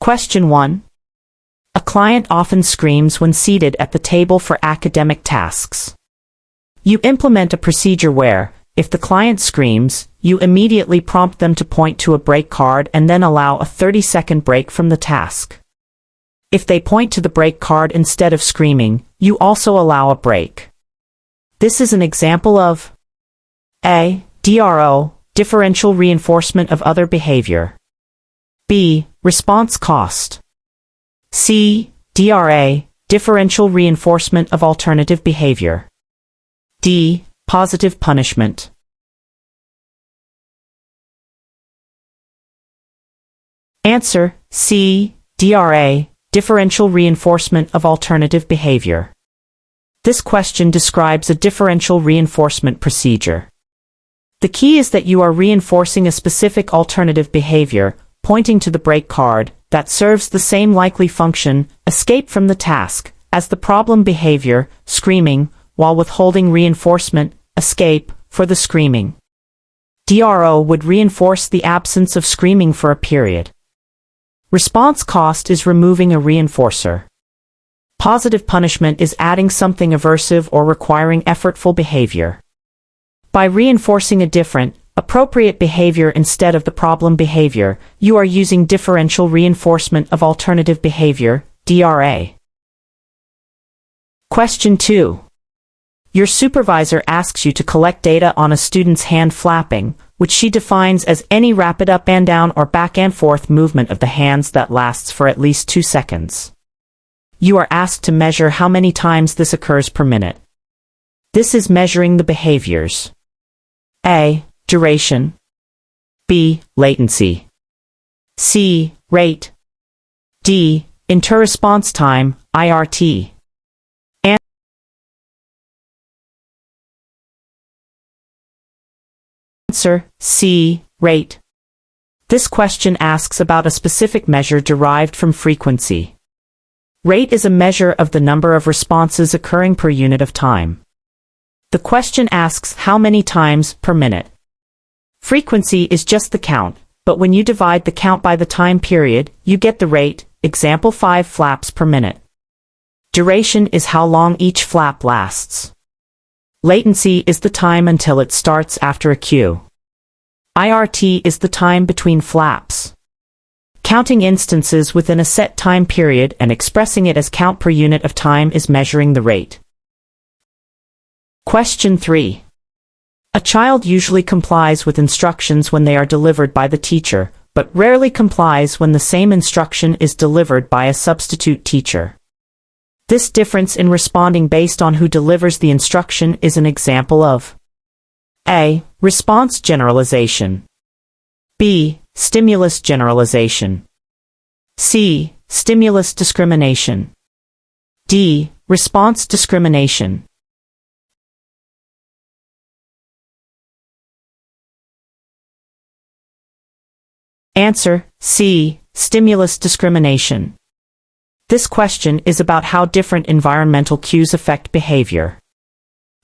Question 1. A client often screams when seated at the table for academic tasks. You implement a procedure where, if the client screams, you immediately prompt them to point to a break card and then allow a 30-second break from the task. If they point to the break card instead of screaming, you also allow a break. This is an example of A. DRO, differential reinforcement of other behavior. B. Response cost. C. DRA, differential reinforcement of alternative behavior. D. Positive punishment. Answer: C. DRA, differential reinforcement of alternative behavior. This question describes a differential reinforcement procedure. The key is that you are reinforcing a specific alternative behavior, pointing to the break card, that serves the same likely function, escape from the task, as the problem behavior, screaming, while withholding reinforcement, escape, for the screaming. DRO would reinforce the absence of screaming for a period. Response cost is removing a reinforcer. Positive punishment is adding something aversive or requiring effortful behavior. By reinforcing a different, appropriate behavior instead of the problem behavior, you are using differential reinforcement of alternative behavior, DRA. Question 2. Your supervisor asks you to collect data on a student's hand flapping, which she defines as any rapid up and down or back and forth movement of the hands that lasts for at least 2 seconds. You are asked to measure how many times this occurs per minute. This is measuring the behaviors. A. Duration. B. Latency. C. Rate. D. Interresponse time, IRT. Answer: C. Rate. This question asks about a specific measure derived from frequency. Rate is a measure of the number of responses occurring per unit of time. The question asks how many times per minute. Frequency is just the count, but when you divide the count by the time period, you get the rate, example 5 flaps per minute. Duration is how long each flap lasts. Latency is the time until it starts after a cue. IRT is the time between flaps. Counting instances within a set time period and expressing it as count per unit of time is measuring the rate. Question 3. A child usually complies with instructions when they are delivered by the teacher, but rarely complies when the same instruction is delivered by a substitute teacher. This difference in responding based on who delivers the instruction is an example of A. Response generalization. B. Stimulus generalization. C. Stimulus discrimination. D. Response discrimination. Answer: C. Stimulus discrimination. This question is about how different environmental cues affect behavior.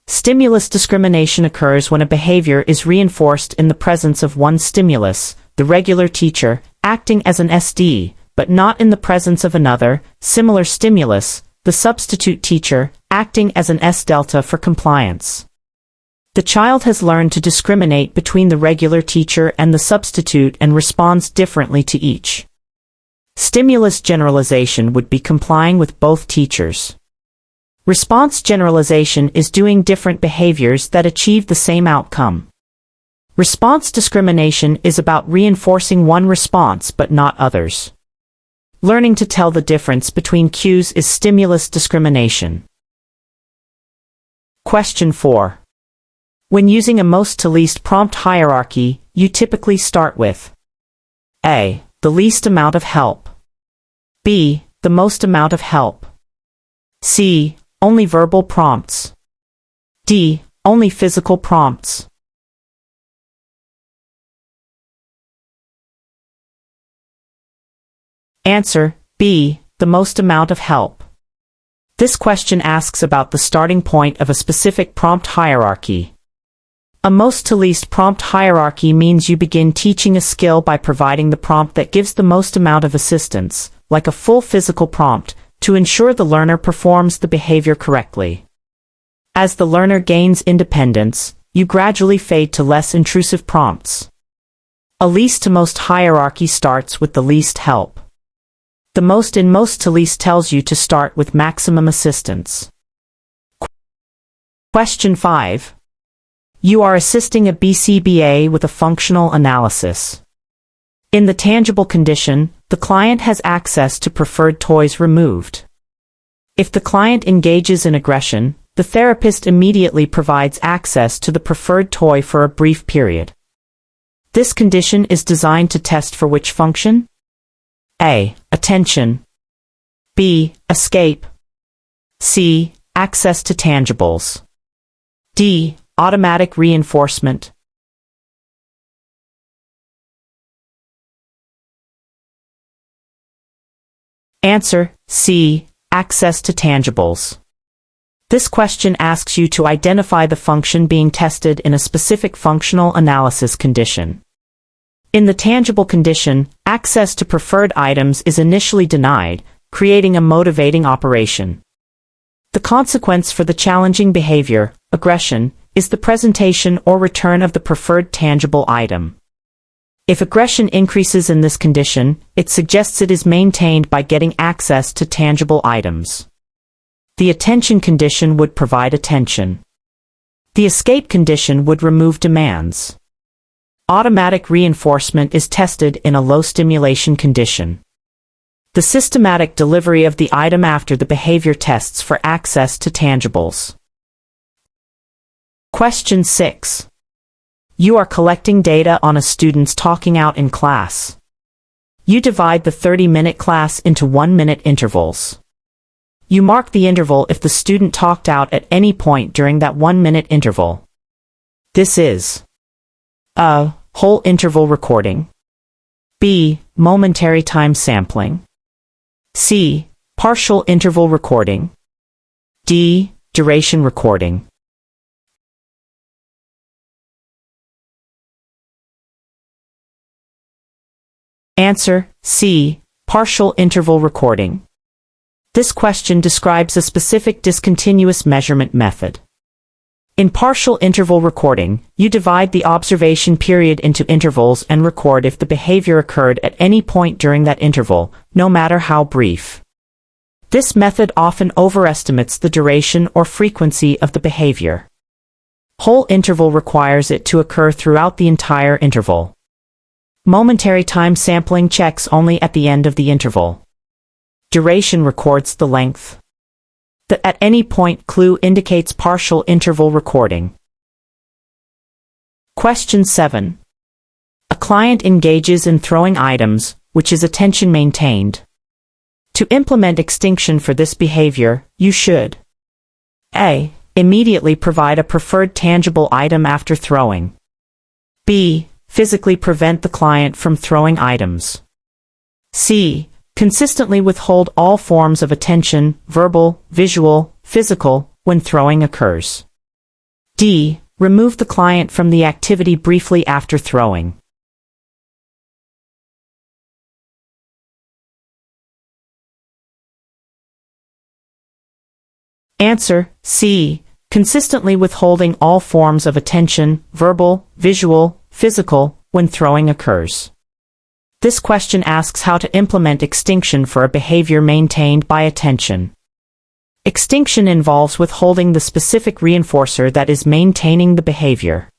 Stimulus discrimination occurs when a behavior is reinforced in the presence of one stimulus, the regular teacher, acting as an SD, but not in the presence of another, similar stimulus, the substitute teacher, acting as an S-delta for compliance. The child has learned to discriminate between the regular teacher and the substitute and responds differently to each. Stimulus generalization would be complying with both teachers. Response generalization is doing different behaviors that achieve the same outcome. Response discrimination is about reinforcing one response but not others. Learning to tell the difference between cues is stimulus discrimination. Question 4. When using a most to least prompt hierarchy, you typically start with A. The least amount of help. B. The most amount of help. C. Only verbal prompts. D. Only physical prompts. Answer: B. The most amount of help. This question asks about the starting point of a specific prompt hierarchy. A most to least prompt hierarchy means you begin teaching a skill by providing the prompt that gives the most amount of assistance, like a full physical prompt, to ensure the learner performs the behavior correctly. As the learner gains independence, you gradually fade to less intrusive prompts. A least to most hierarchy starts with the least help. The most in most to least tells you to start with maximum assistance. Question 5. You are assisting a BCBA with a functional analysis. In the tangible condition, the client has access to preferred toys removed. If the client engages in aggression, the therapist immediately provides access to the preferred toy for a brief period. This condition is designed to test for which function? A. Attention. B. Escape. C. Access to tangibles. D. Automatic reinforcement. Answer: C. Access to tangibles. This question asks you to identify the function being tested in a specific functional analysis condition. In the tangible condition, access to preferred items is initially denied, creating a motivating operation. The consequence for the challenging behavior, aggression, is the presentation or return of the preferred tangible item. If aggression increases in this condition, it suggests it is maintained by getting access to tangible items. The attention condition would provide attention. The escape condition would remove demands. Automatic reinforcement is tested in a low stimulation condition. The systematic delivery of the item after the behavior tests for access to tangibles. Question 6. You are collecting data on a student's talking out in class. You divide the 30-minute class into 1-minute intervals. You mark the interval if the student talked out at any point during that 1-minute interval. This is a. Whole interval recording. B. Momentary time sampling. C. Partial interval recording. D. Duration recording. Answer: C. Partial interval recording. This question describes a specific discontinuous measurement method. In partial interval recording, you divide the observation period into intervals and record if the behavior occurred at any point during that interval, no matter how brief. This method often overestimates the duration or frequency of the behavior. Whole interval requires it to occur throughout the entire interval. Momentary time sampling checks only at the end of the interval. Duration records the length. The at any point clue indicates partial interval recording. Question 7. A client engages in throwing items, which is attention maintained. To implement extinction for this behavior, you should A. Immediately provide a preferred tangible item after throwing. B. Physically prevent the client from throwing items. C. Consistently withhold all forms of attention, verbal, visual, physical, when throwing occurs. D. Remove the client from the activity briefly after throwing. Answer: C. Consistently withholding all forms of attention, verbal, visual, physical, when throwing occurs. This question asks how to implement extinction for a behavior maintained by attention. Extinction involves withholding the specific reinforcer that is maintaining the behavior.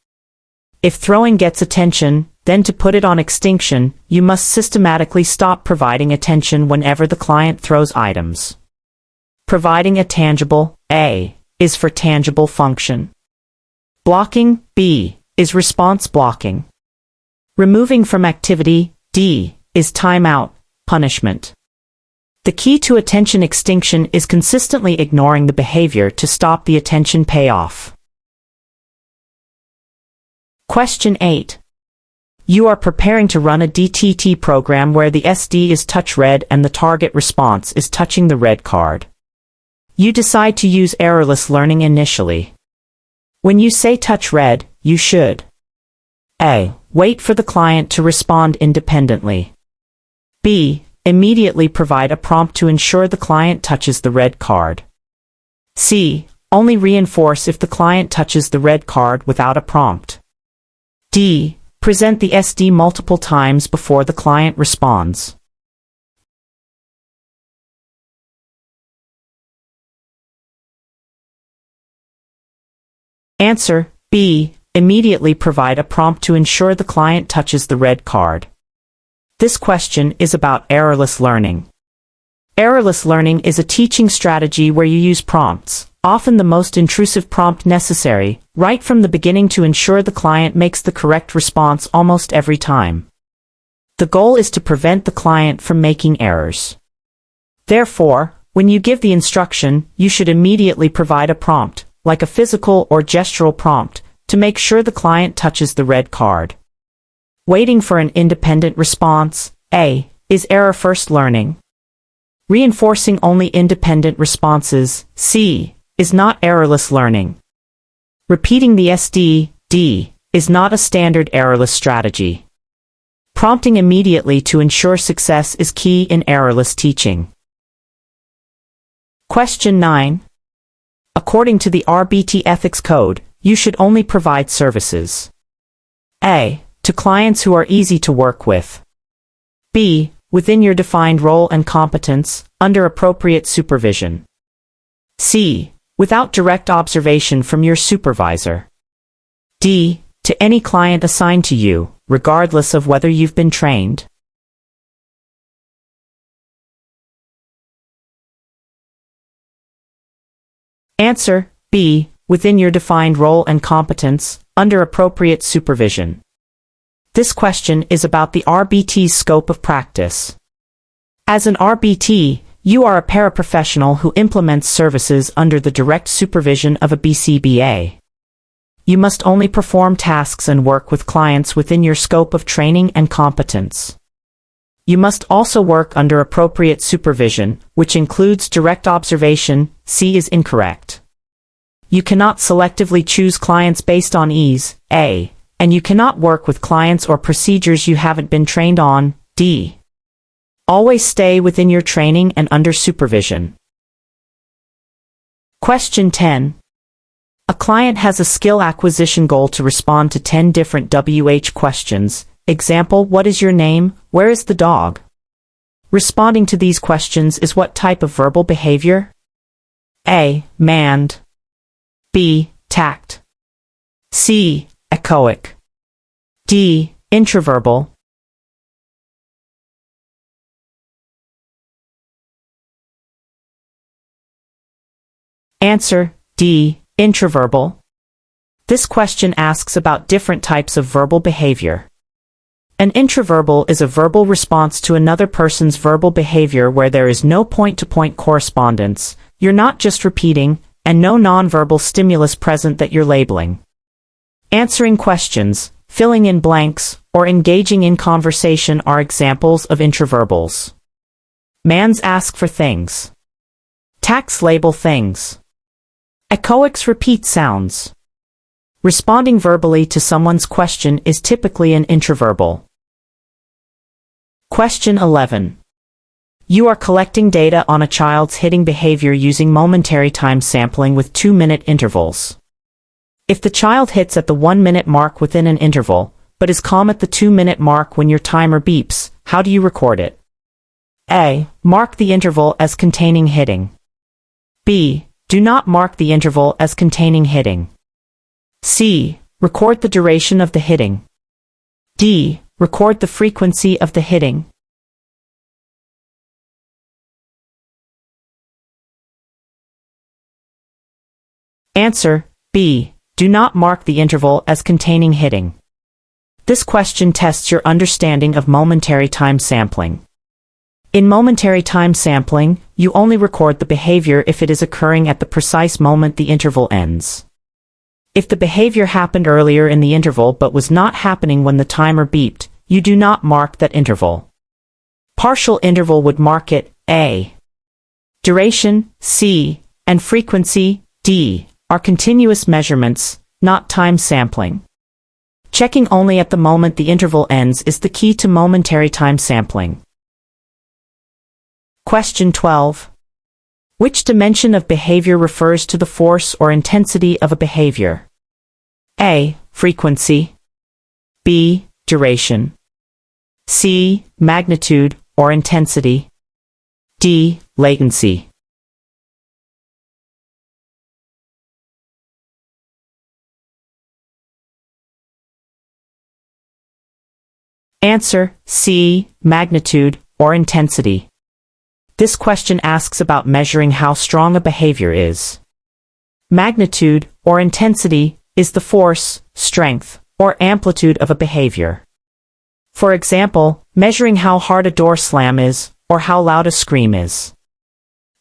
If throwing gets attention, then to put it on extinction, you must systematically stop providing attention whenever the client throws items. Providing a tangible, A, is for tangible function. Blocking, B, is response blocking. Removing from activity, D, is timeout, punishment. The key to attention extinction is consistently ignoring the behavior to stop the attention payoff. Question 8. You are preparing to run a DTT program where the SD is touch red and the target response is touching the red card. You decide to use errorless learning initially. When you say touch red, you should A. Wait for the client to respond independently. B. immediately provide a prompt to ensure the client touches the red card. C. Only reinforce if the client touches the red card without a prompt. D. Present the SD multiple times before the client responds. Answer B. Immediately provide a prompt to ensure the client touches the red card. This question is about errorless learning. Errorless learning is a teaching strategy where you use prompts, often the most intrusive prompt necessary, right from the beginning to ensure the client makes the correct response almost every time. The goal is to prevent the client from making errors. Therefore, when you give the instruction, you should immediately provide a prompt, like a physical or gestural prompt, to make sure the client touches the red card. Waiting for an independent response, A, is error-first learning. Reinforcing only independent responses, C, is not errorless learning. Repeating the SD, D, is not a standard errorless strategy. Prompting immediately to ensure success is key in errorless teaching. Question 9. According to the RBT ethics code, you should only provide services. A. To clients who are easy to work with. B. Within your defined role and competence, under appropriate supervision. C. Without direct observation from your supervisor. D. To any client assigned to you, regardless of whether you've been trained. Answer B. Within your defined role and competence, under appropriate supervision. This question is about the RBT's scope of practice. As an RBT, you are a paraprofessional who implements services under the direct supervision of a BCBA. You must only perform tasks and work with clients within your scope of training and competence. You must also work under appropriate supervision, which includes direct observation. C is incorrect. You cannot selectively choose clients based on ease, A, and you cannot work with clients or procedures you haven't been trained on, D. Always stay within your training and under supervision. Question 10. A client has a skill acquisition goal to respond to 10 different WH questions. Example, what is your name? Where is the dog? Responding to these questions is what type of verbal behavior? A. Manned. B. Tact. C. Echoic. D. Intraverbal. Answer D. Intraverbal. This question asks about different types of verbal behavior. An intraverbal is a verbal response to another person's verbal behavior where there is no point-to-point correspondence, you're not just repeating, and no nonverbal stimulus present that you're labeling. Answering questions, filling in blanks, or engaging in conversation are examples of intraverbals. Mans ask for things. Tacts label things. Echoics repeat sounds. Responding verbally to someone's question is typically an intraverbal. Question 11. You are collecting data on a child's hitting behavior using momentary time sampling with 2-minute intervals. If the child hits at the 1-minute mark within an interval, but is calm at the 2-minute mark when your timer beeps, how do you record it? A. Mark the interval as containing hitting. B. Do not mark the interval as containing hitting. C. Record the duration of the hitting. D. Record the frequency of the hitting. Answer B. Do not mark the interval as containing hitting. This question tests your understanding of momentary time sampling. In momentary time sampling, you only record the behavior if it is occurring at the precise moment the interval ends. If the behavior happened earlier in the interval but was not happening when the timer beeped, you do not mark that interval. Partial interval would mark it, A. Duration, C, and frequency, D, are continuous measurements, not time sampling. Checking only at the moment the interval ends is the key to momentary time sampling. Question 12. Which dimension of behavior refers to the force or intensity of a behavior? A. Frequency. B. Duration. C. Magnitude or intensity. D. Latency. Answer: C. Magnitude or intensity. This question asks about measuring how strong a behavior is. Magnitude or intensity is the force, strength, or amplitude of a behavior. For example, measuring how hard a door slam is, or how loud a scream is.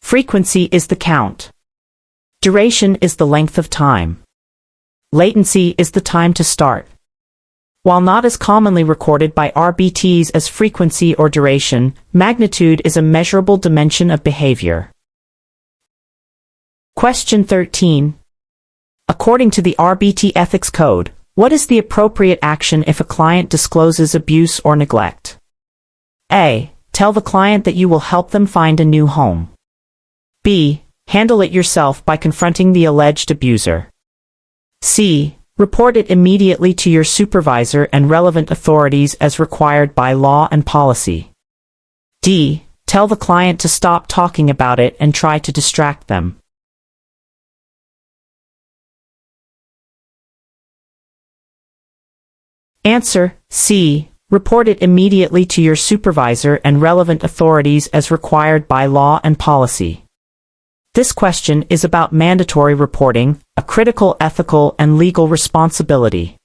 Frequency is the count. Duration is the length of time. Latency is the time to start. While not as commonly recorded by RBTs as frequency or duration, magnitude is a measurable dimension of behavior. Question 13. According to the RBT Ethics Code, what is the appropriate action if a client discloses abuse or neglect? A. Tell the client that you will help them find a new home. B. Handle it yourself by confronting the alleged abuser. C. Report it immediately to your supervisor and relevant authorities as required by law and policy. D. Tell the client to stop talking about it and try to distract them. Answer: C. Report it immediately to your supervisor and relevant authorities as required by law and policy. This question is about mandatory reporting, a critical ethical and legal responsibility.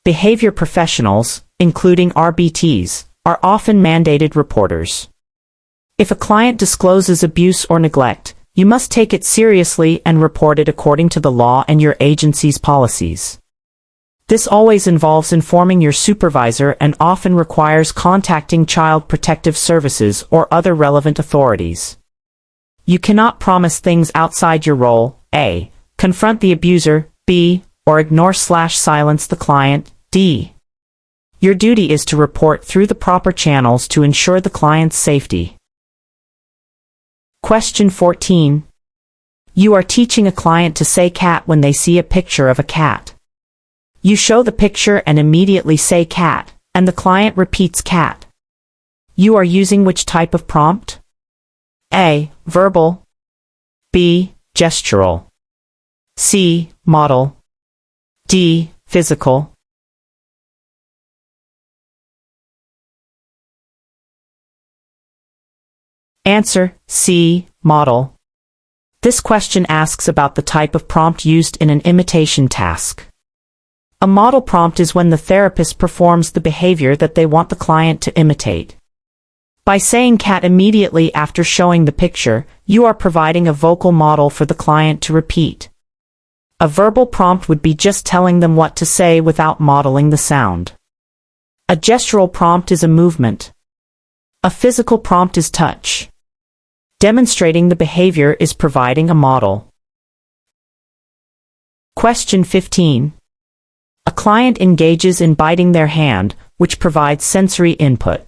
Behavior professionals, including RBTs, are often mandated reporters. If a client discloses abuse or neglect, you must take it seriously and report it according to the law and your agency's policies. This always involves informing your supervisor and often requires contacting Child Protective Services or other relevant authorities. You cannot promise things outside your role. A. Confront the abuser. B. Or ignore/silence the client. D. Your duty is to report through the proper channels to ensure the client's safety. Question 14. You are teaching a client to say cat when they see a picture of a cat. You show the picture and immediately say cat, and the client repeats cat. You are using which type of prompt? A. Verbal. B. Gestural. C. Model. D. Physical. Answer: C. Model. This question asks about the type of prompt used in an imitation task. A model prompt is when the therapist performs the behavior that they want the client to imitate. By saying cat immediately after showing the picture, you are providing a vocal model for the client to repeat. A verbal prompt would be just telling them what to say without modeling the sound. A gestural prompt is a movement. A physical prompt is touch. Demonstrating the behavior is providing a model. Question 15. A client engages in biting their hand, which provides sensory input.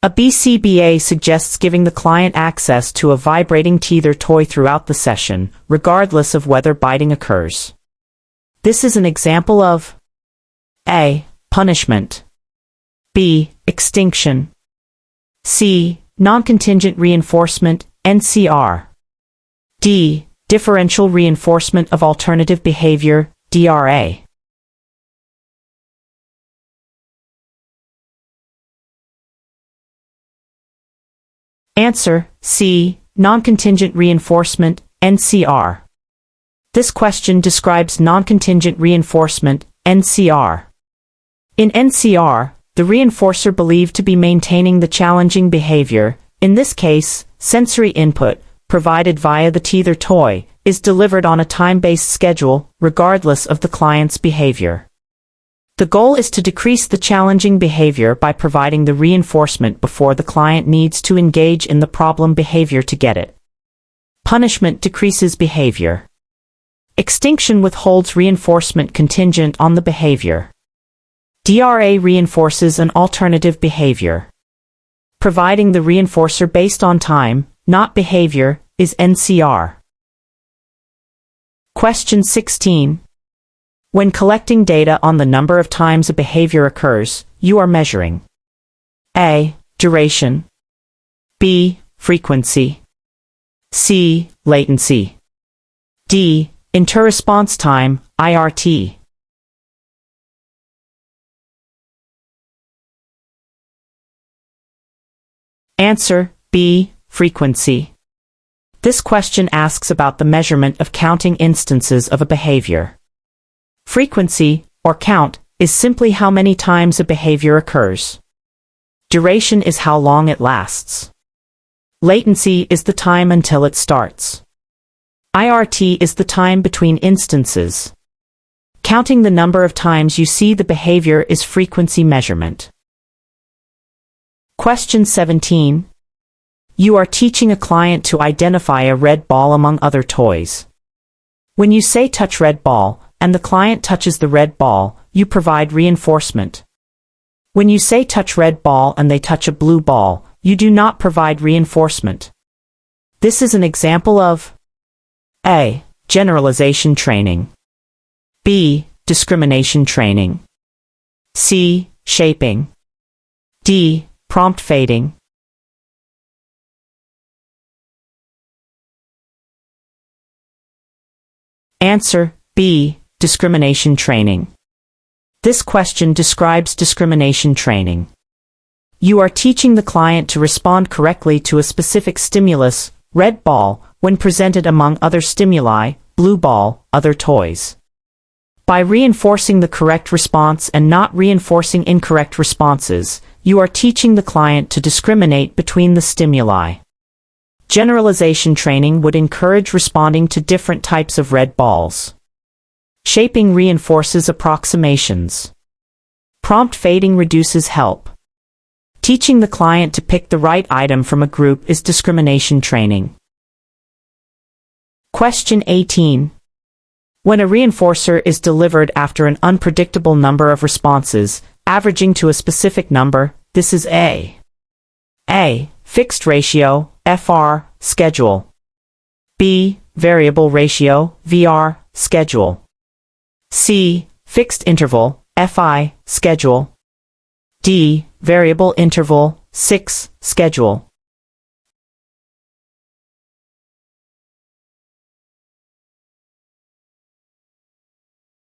A BCBA suggests giving the client access to a vibrating teether toy throughout the session, regardless of whether biting occurs. This is an example of A. Punishment. B. Extinction. C. Non-contingent reinforcement, NCR. D. Differential reinforcement of alternative behavior, DRA. Answer: C. Non-contingent reinforcement, NCR. This question describes non-contingent reinforcement, NCR. In NCR, the reinforcer believed to be maintaining the challenging behavior, in this case, sensory input, provided via the teether toy, is delivered on a time-based schedule, regardless of the client's behavior. The goal is to decrease the challenging behavior by providing the reinforcement before the client needs to engage in the problem behavior to get it. Punishment decreases behavior. Extinction withholds reinforcement contingent on the behavior. DRA reinforces an alternative behavior. Providing the reinforcer based on time, not behavior, is NCR. Question 16. When collecting data on the number of times a behavior occurs, you are measuring A. Duration, B. Frequency, C. Latency, D. Interresponse time, IRT. Answer, B. Frequency. This question asks about the measurement of counting instances of a behavior. Frequency, or count, is simply how many times a behavior occurs. Duration is how long it lasts. Latency is the time until it starts. IRT is the time between instances. Counting the number of times you see the behavior is frequency measurement. Question 17. You are teaching a client to identify a red ball among other toys. When you say touch red ball, and the client touches the red ball, you provide reinforcement. When you say touch red ball and they touch a blue ball, you do not provide reinforcement. This is an example of A. Generalization training, B. Discrimination training, C. Shaping, D. Prompt fading. Answer, B. Discrimination training. This question describes discrimination training. You are teaching the client to respond correctly to a specific stimulus, red ball, when presented among other stimuli, blue ball, other toys. By reinforcing the correct response and not reinforcing incorrect responses, you are teaching the client to discriminate between the stimuli. Generalization training would encourage responding to different types of red balls. Shaping reinforces approximations. Prompt fading reduces help. Teaching the client to pick the right item from a group is discrimination training. Question 18. When a reinforcer is delivered after an unpredictable number of responses, averaging to a specific number, this is A. Fixed ratio, FR, schedule. B. Variable ratio, VR, schedule. C. Fixed interval, FI, schedule. D. Variable interval, 6, schedule.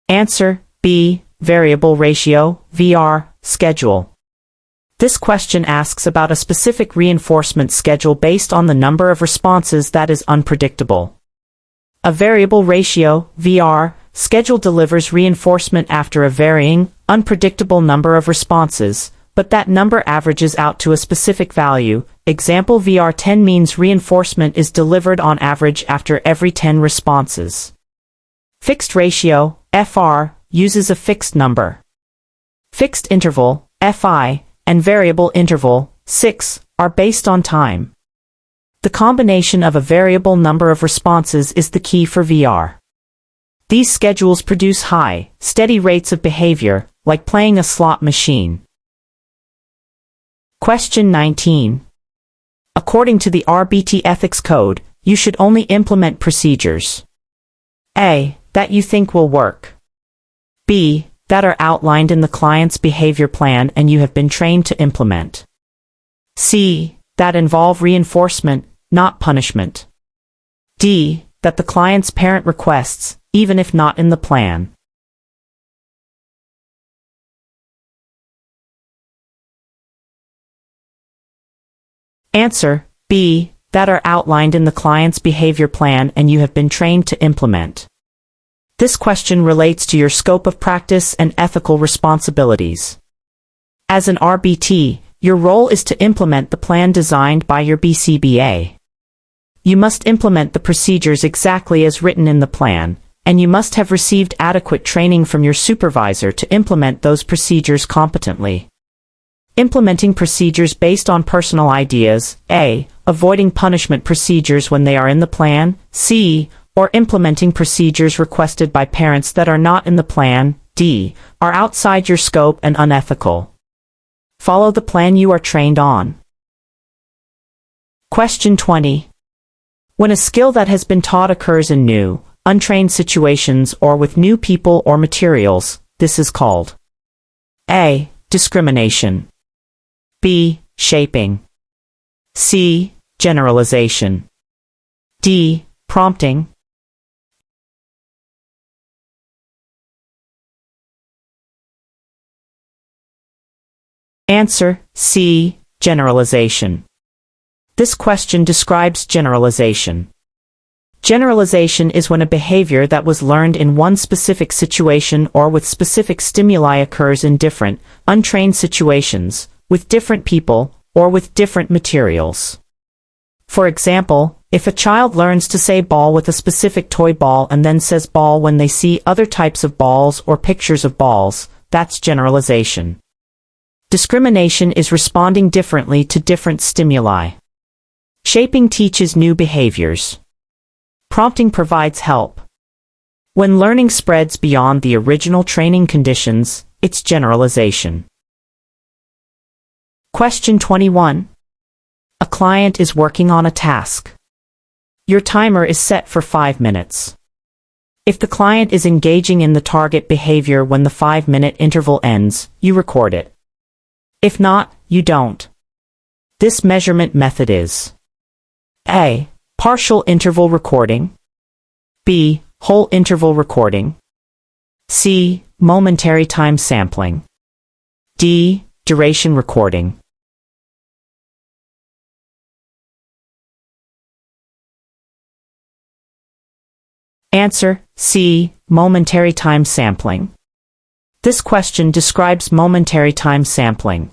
Answer, B. Variable ratio, VR, schedule. This question asks about a specific reinforcement schedule based on the number of responses that is unpredictable. A variable ratio, VR, schedule delivers reinforcement after a varying, unpredictable number of responses, but that number averages out to a specific value. Example VR10 means reinforcement is delivered on average after every 10 responses. Fixed ratio, FR, uses a fixed number. Fixed interval, FI, and variable interval, 6, are based on time. The combination of a variable number of responses is the key for VR. These schedules produce high, steady rates of behavior, like playing a slot machine. Question 19. According to the RBT ethics code, you should only implement procedures A. that you think will work, B. that are outlined in the client's behavior plan and you have been trained to implement, C. that involve reinforcement, not punishment, D. that the client's parent requests, even if not in the plan. Answer, B. that are outlined in the client's behavior plan and you have been trained to implement. This question relates to your scope of practice and ethical responsibilities. As an RBT, your role is to implement the plan designed by your BCBA. You must implement the procedures exactly as written in the plan, and you must have received adequate training from your supervisor to implement those procedures competently. Implementing procedures based on personal ideas, A. avoiding punishment procedures when they are in the plan, C. or implementing procedures requested by parents that are not in the plan, D. are outside your scope and unethical. Follow the plan you are trained on. Question 20. When a skill that has been taught occurs in new, untrained situations or with new people or materials, this is called A. Discrimination, B. Shaping, C. Generalization, D. Prompting. Answer C. Generalization. This question describes generalization. Generalization is when a behavior that was learned in one specific situation or with specific stimuli occurs in different, untrained situations, with different people, or with different materials. For example, if a child learns to say ball with a specific toy ball and then says ball when they see other types of balls or pictures of balls, that's generalization. Discrimination is responding differently to different stimuli. Shaping teaches new behaviors. Prompting provides help. When learning spreads beyond the original training conditions, it's generalization. Question 21. A client is working on a task. Your timer is set for 5 minutes. If the client is engaging in the target behavior when the 5-minute interval ends, you record it. If not, you don't. This measurement method is A. Partial interval recording, B. Whole interval recording, C. Momentary time sampling, D. Duration recording. Answer C. Momentary time sampling. This question describes momentary time sampling.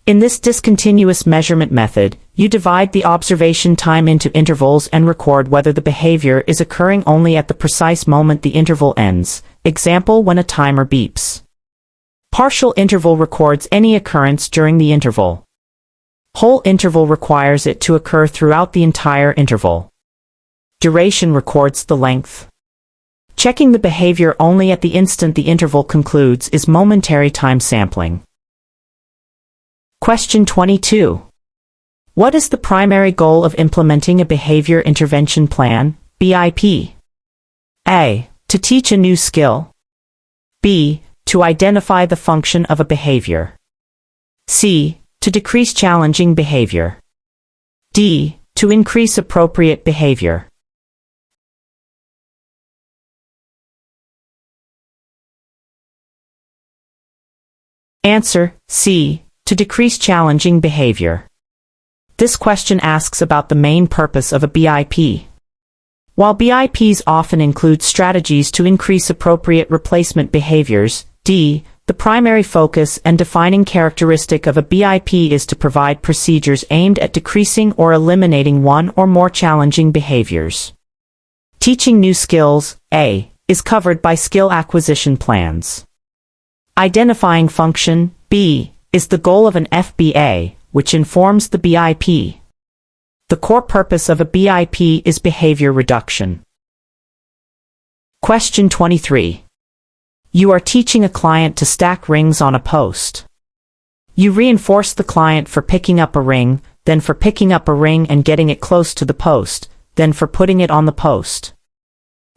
In this discontinuous measurement method, you divide the observation time into intervals and record whether the behavior is occurring only at the precise moment the interval ends, example when a timer beeps. Partial interval records any occurrence during the interval. Whole interval requires it to occur throughout the entire interval. Duration records the length. Checking the behavior only at the instant the interval concludes is momentary time sampling. Question 22. What is the primary goal of implementing a behavior intervention plan, BIP? A. To teach a new skill. B. To identify the function of a behavior. C. To decrease challenging behavior. D. To increase appropriate behavior. Answer C. To decrease challenging behavior. This question asks about the main purpose of a BIP. While BIPs often include strategies to increase appropriate replacement behaviors, D. The primary focus and defining characteristic of a BIP is to provide procedures aimed at decreasing or eliminating one or more challenging behaviors. Teaching new skills, A. Is covered by skill acquisition plans. Identifying function, B. Is the goal of an FBA, which informs the BIP. The core purpose of a BIP is behavior reduction. Question 23. You are teaching a client to stack rings on a post. You reinforce the client for picking up a ring, then for picking up a ring and getting it close to the post, then for putting it on the post.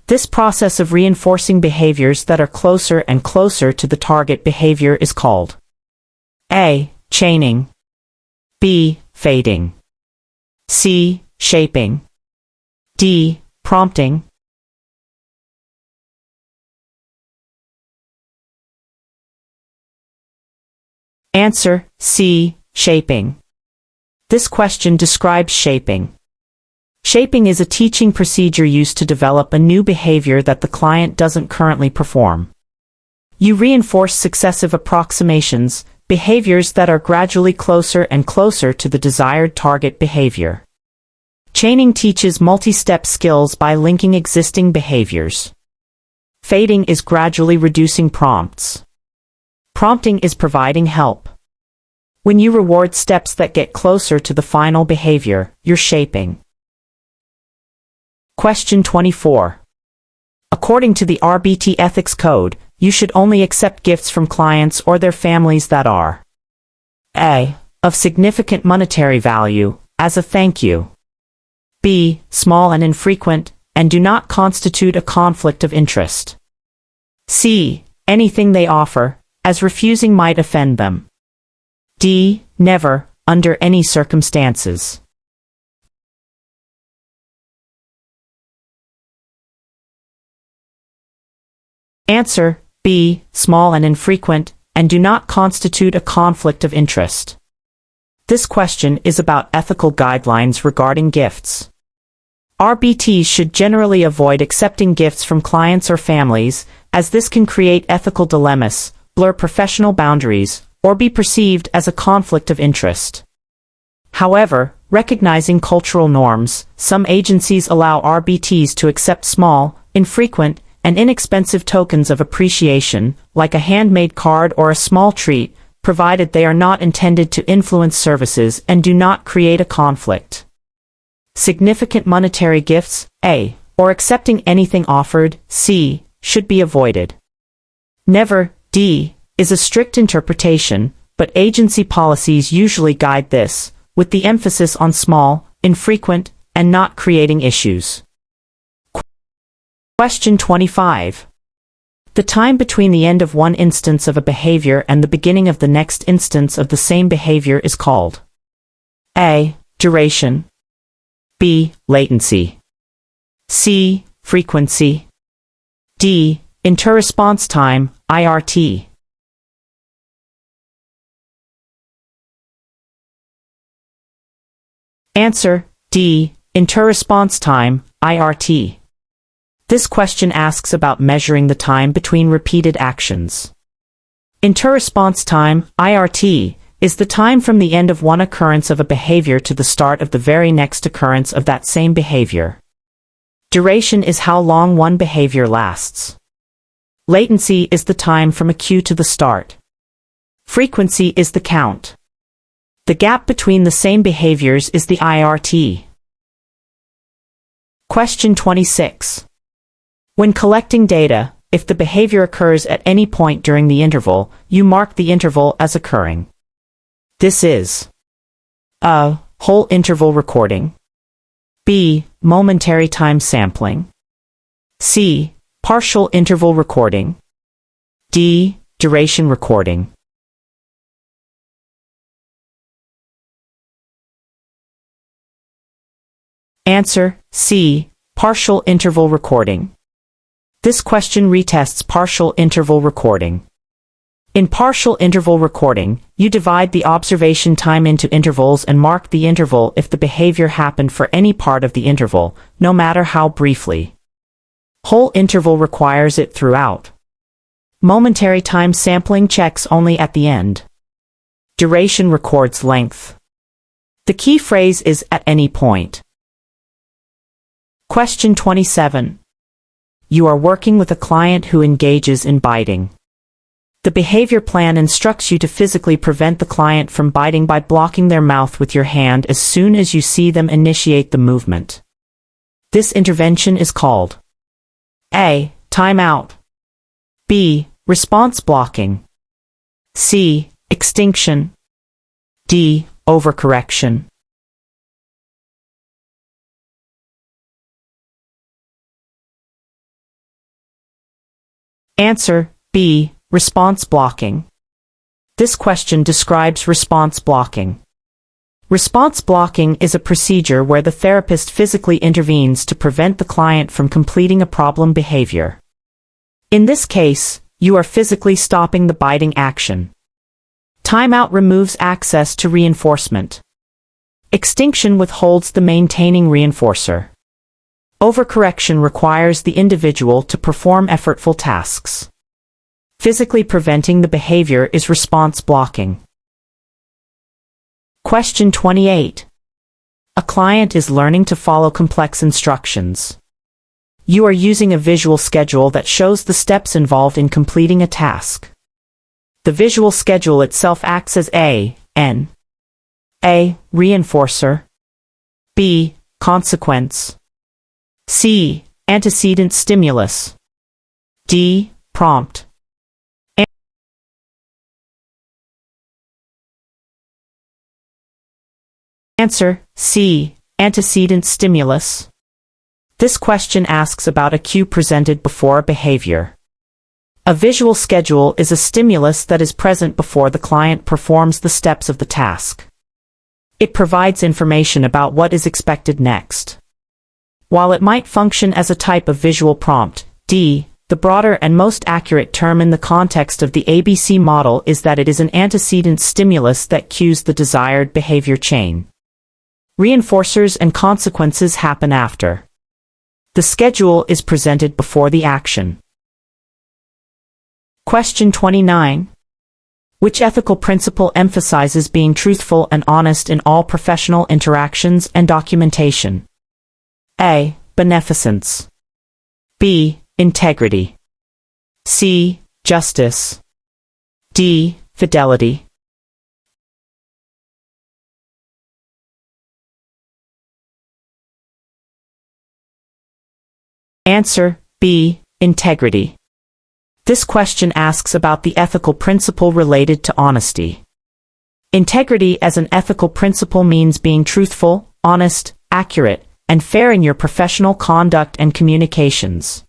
This process of reinforcing behaviors that are closer and closer to the target behavior is called A. Chaining, B. Fading, C. Shaping, D. Prompting. Answer C. Shaping. This question describes shaping. Shaping is a teaching procedure used to develop a new behavior that the client doesn't currently perform. You reinforce successive approximations, behaviors that are gradually closer and closer to the desired target behavior. Chaining teaches multi-step skills by linking existing behaviors. Fading is gradually reducing prompts. Prompting is providing help. When you reward steps that get closer to the final behavior, you're shaping. Question 24. According to the RBT Ethics Code, you should only accept gifts from clients or their families that are A. Of significant monetary value, as a thank you. B. Small and infrequent, and do not constitute a conflict of interest. C. Anything they offer, as refusing might offend them. D. Never, under any circumstances. Answer: B. Small and infrequent, and do not constitute a conflict of interest. This question is about ethical guidelines regarding gifts. RBTs should generally avoid accepting gifts from clients or families, as this can create ethical dilemmas, blur professional boundaries, or be perceived as a conflict of interest. However, recognizing cultural norms, some agencies allow RBTs to accept small, infrequent, and inexpensive tokens of appreciation, like a handmade card or a small treat, provided they are not intended to influence services and do not create a conflict. Significant monetary gifts, A, or accepting anything offered, C, should be avoided. Never, D, is a strict interpretation, but agency policies usually guide this, with the emphasis on small, infrequent, and not creating issues. Question 25. The time between the end of one instance of a behavior and the beginning of the next instance of the same behavior is called A. Duration. B. Latency. C. Frequency. D. Interresponse time, IRT. Answer: D. Interresponse time, IRT. This question asks about measuring the time between repeated actions. Interresponse time, IRT, is the time from the end of one occurrence of a behavior to the start of the very next occurrence of that same behavior. Duration is how long one behavior lasts. Latency is the time from a cue to the start. Frequency is the count. The gap between the same behaviors is the IRT. Question 26. When collecting data, if the behavior occurs at any point during the interval, you mark the interval as occurring. This is A. Whole interval recording. B. Momentary time sampling. C. Partial interval recording. D. Duration recording. Answer: C. Partial interval recording. This question retests partial interval recording. In partial interval recording, you divide the observation time into intervals and mark the interval if the behavior happened for any part of the interval, no matter how briefly. Whole interval requires it throughout. Momentary time sampling checks only at the end. Duration records length. The key phrase is "at any point." Question 27. You are working with a client who engages in biting. The behavior plan instructs you to physically prevent the client from biting by blocking their mouth with your hand as soon as you see them initiate the movement. This intervention is called A. Timeout. B. Response blocking. C. Extinction. D. Overcorrection. Answer: B. Response blocking. This question describes response blocking. Response blocking is a procedure where the therapist physically intervenes to prevent the client from completing a problem behavior. In this case, you are physically stopping the biting action. Timeout removes access to reinforcement. Extinction withholds the maintaining reinforcer. Overcorrection requires the individual to perform effortful tasks. Physically preventing the behavior is response blocking. Question 28. A client is learning to follow complex instructions. You are using a visual schedule that shows the steps involved in completing a task. The visual schedule itself acts as A. Reinforcer. B. Consequence. C. Antecedent stimulus. D. Prompt. Answer C. Antecedent stimulus. This question asks about a cue presented before a behavior. A visual schedule is a stimulus that is present before the client performs the steps of the task. It provides information about what is expected next. While it might function as a type of visual prompt, D, the broader and most accurate term in the context of the ABC model is that it is an antecedent stimulus that cues the desired behavior chain. Reinforcers and consequences happen after. The schedule is presented before the action. Question 29. Which ethical principle emphasizes being truthful and honest in all professional interactions and documentation? A. Beneficence. B. Integrity. C. Justice. D. Fidelity. Answer B. Integrity. This question asks about the ethical principle related to honesty. Integrity as an ethical principle means being truthful, honest, accurate, and fair in your professional conduct and communications.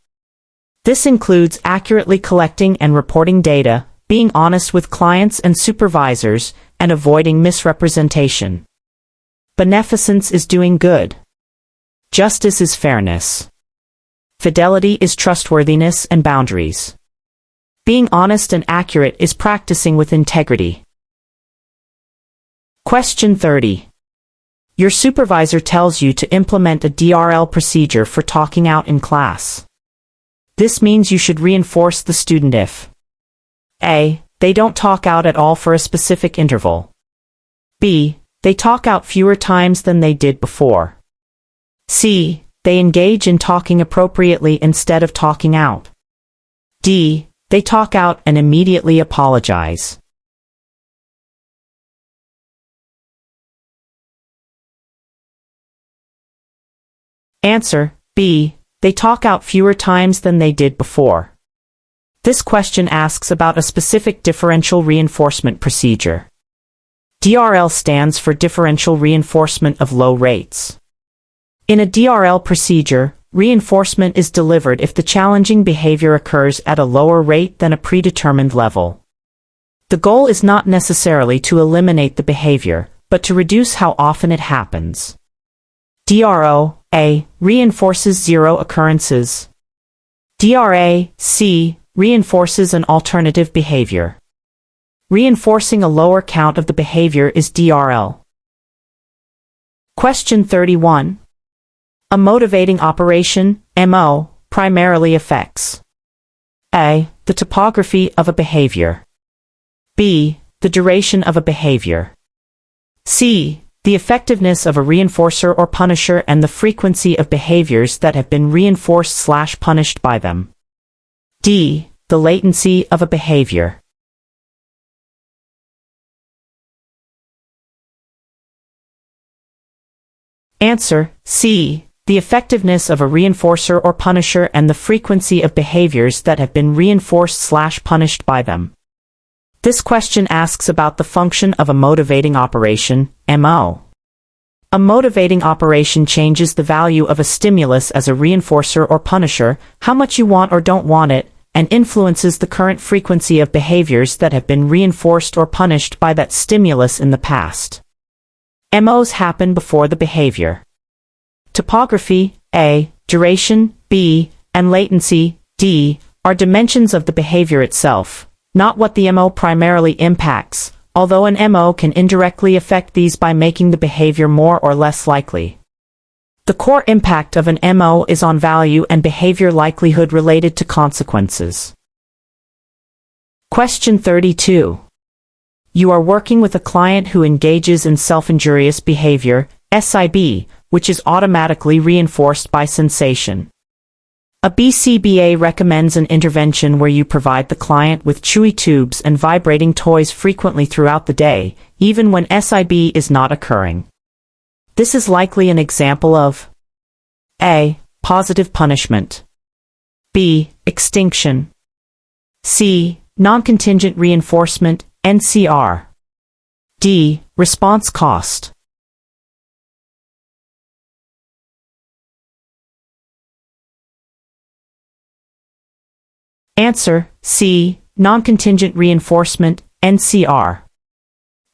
This includes accurately collecting and reporting data, being honest with clients and supervisors, and avoiding misrepresentation. Beneficence is doing good. Justice is fairness. Fidelity is trustworthiness and boundaries. Being honest and accurate is practicing with integrity. Question 30. Your supervisor tells you to implement a DRL procedure for talking out in class. This means you should reinforce the student if A. They don't talk out at all for a specific interval. B. They talk out fewer times than they did before. C. They engage in talking appropriately instead of talking out. D. They talk out and immediately apologize. Answer B. They talk out fewer times than they did before. This question asks about a specific differential reinforcement procedure. DRL stands for differential reinforcement of low rates. In a DRL procedure, reinforcement is delivered if the challenging behavior occurs at a lower rate than a predetermined level. The goal is not necessarily to eliminate the behavior, but to reduce how often it happens. DRO A reinforces zero occurrences. DRA C reinforces an alternative behavior. Reinforcing a lower count of the behavior is DRL. Question 31. A motivating operation, MO, primarily affects A. The topography of a behavior. B. The duration of a behavior. C. The effectiveness of a reinforcer or punisher and the frequency of behaviors that have been reinforced/punished by them. D. The latency of a behavior. Answer C. The effectiveness of a reinforcer or punisher and the frequency of behaviors that have been reinforced/punished by them. This question asks about the function of a motivating operation, MO. A motivating operation changes the value of a stimulus as a reinforcer or punisher, how much you want or don't want it, and influences the current frequency of behaviors that have been reinforced or punished by that stimulus in the past. MOs happen before the behavior. Topography, A, duration, B, and latency, D, are dimensions of the behavior itself, not what the MO primarily impacts, although an MO can indirectly affect these by making the behavior more or less likely. The core impact of an MO is on value and behavior likelihood related to consequences. Question 32. You are working with a client who engages in self-injurious behavior, SIB, which is automatically reinforced by sensation. A BCBA recommends an intervention where you provide the client with chewy tubes and vibrating toys frequently throughout the day, even when SIB is not occurring. This is likely an example of A. Positive punishment. B. Extinction. C. Non-contingent reinforcement, NCR. D. Response cost. Answer C. Non-contingent reinforcement, NCR.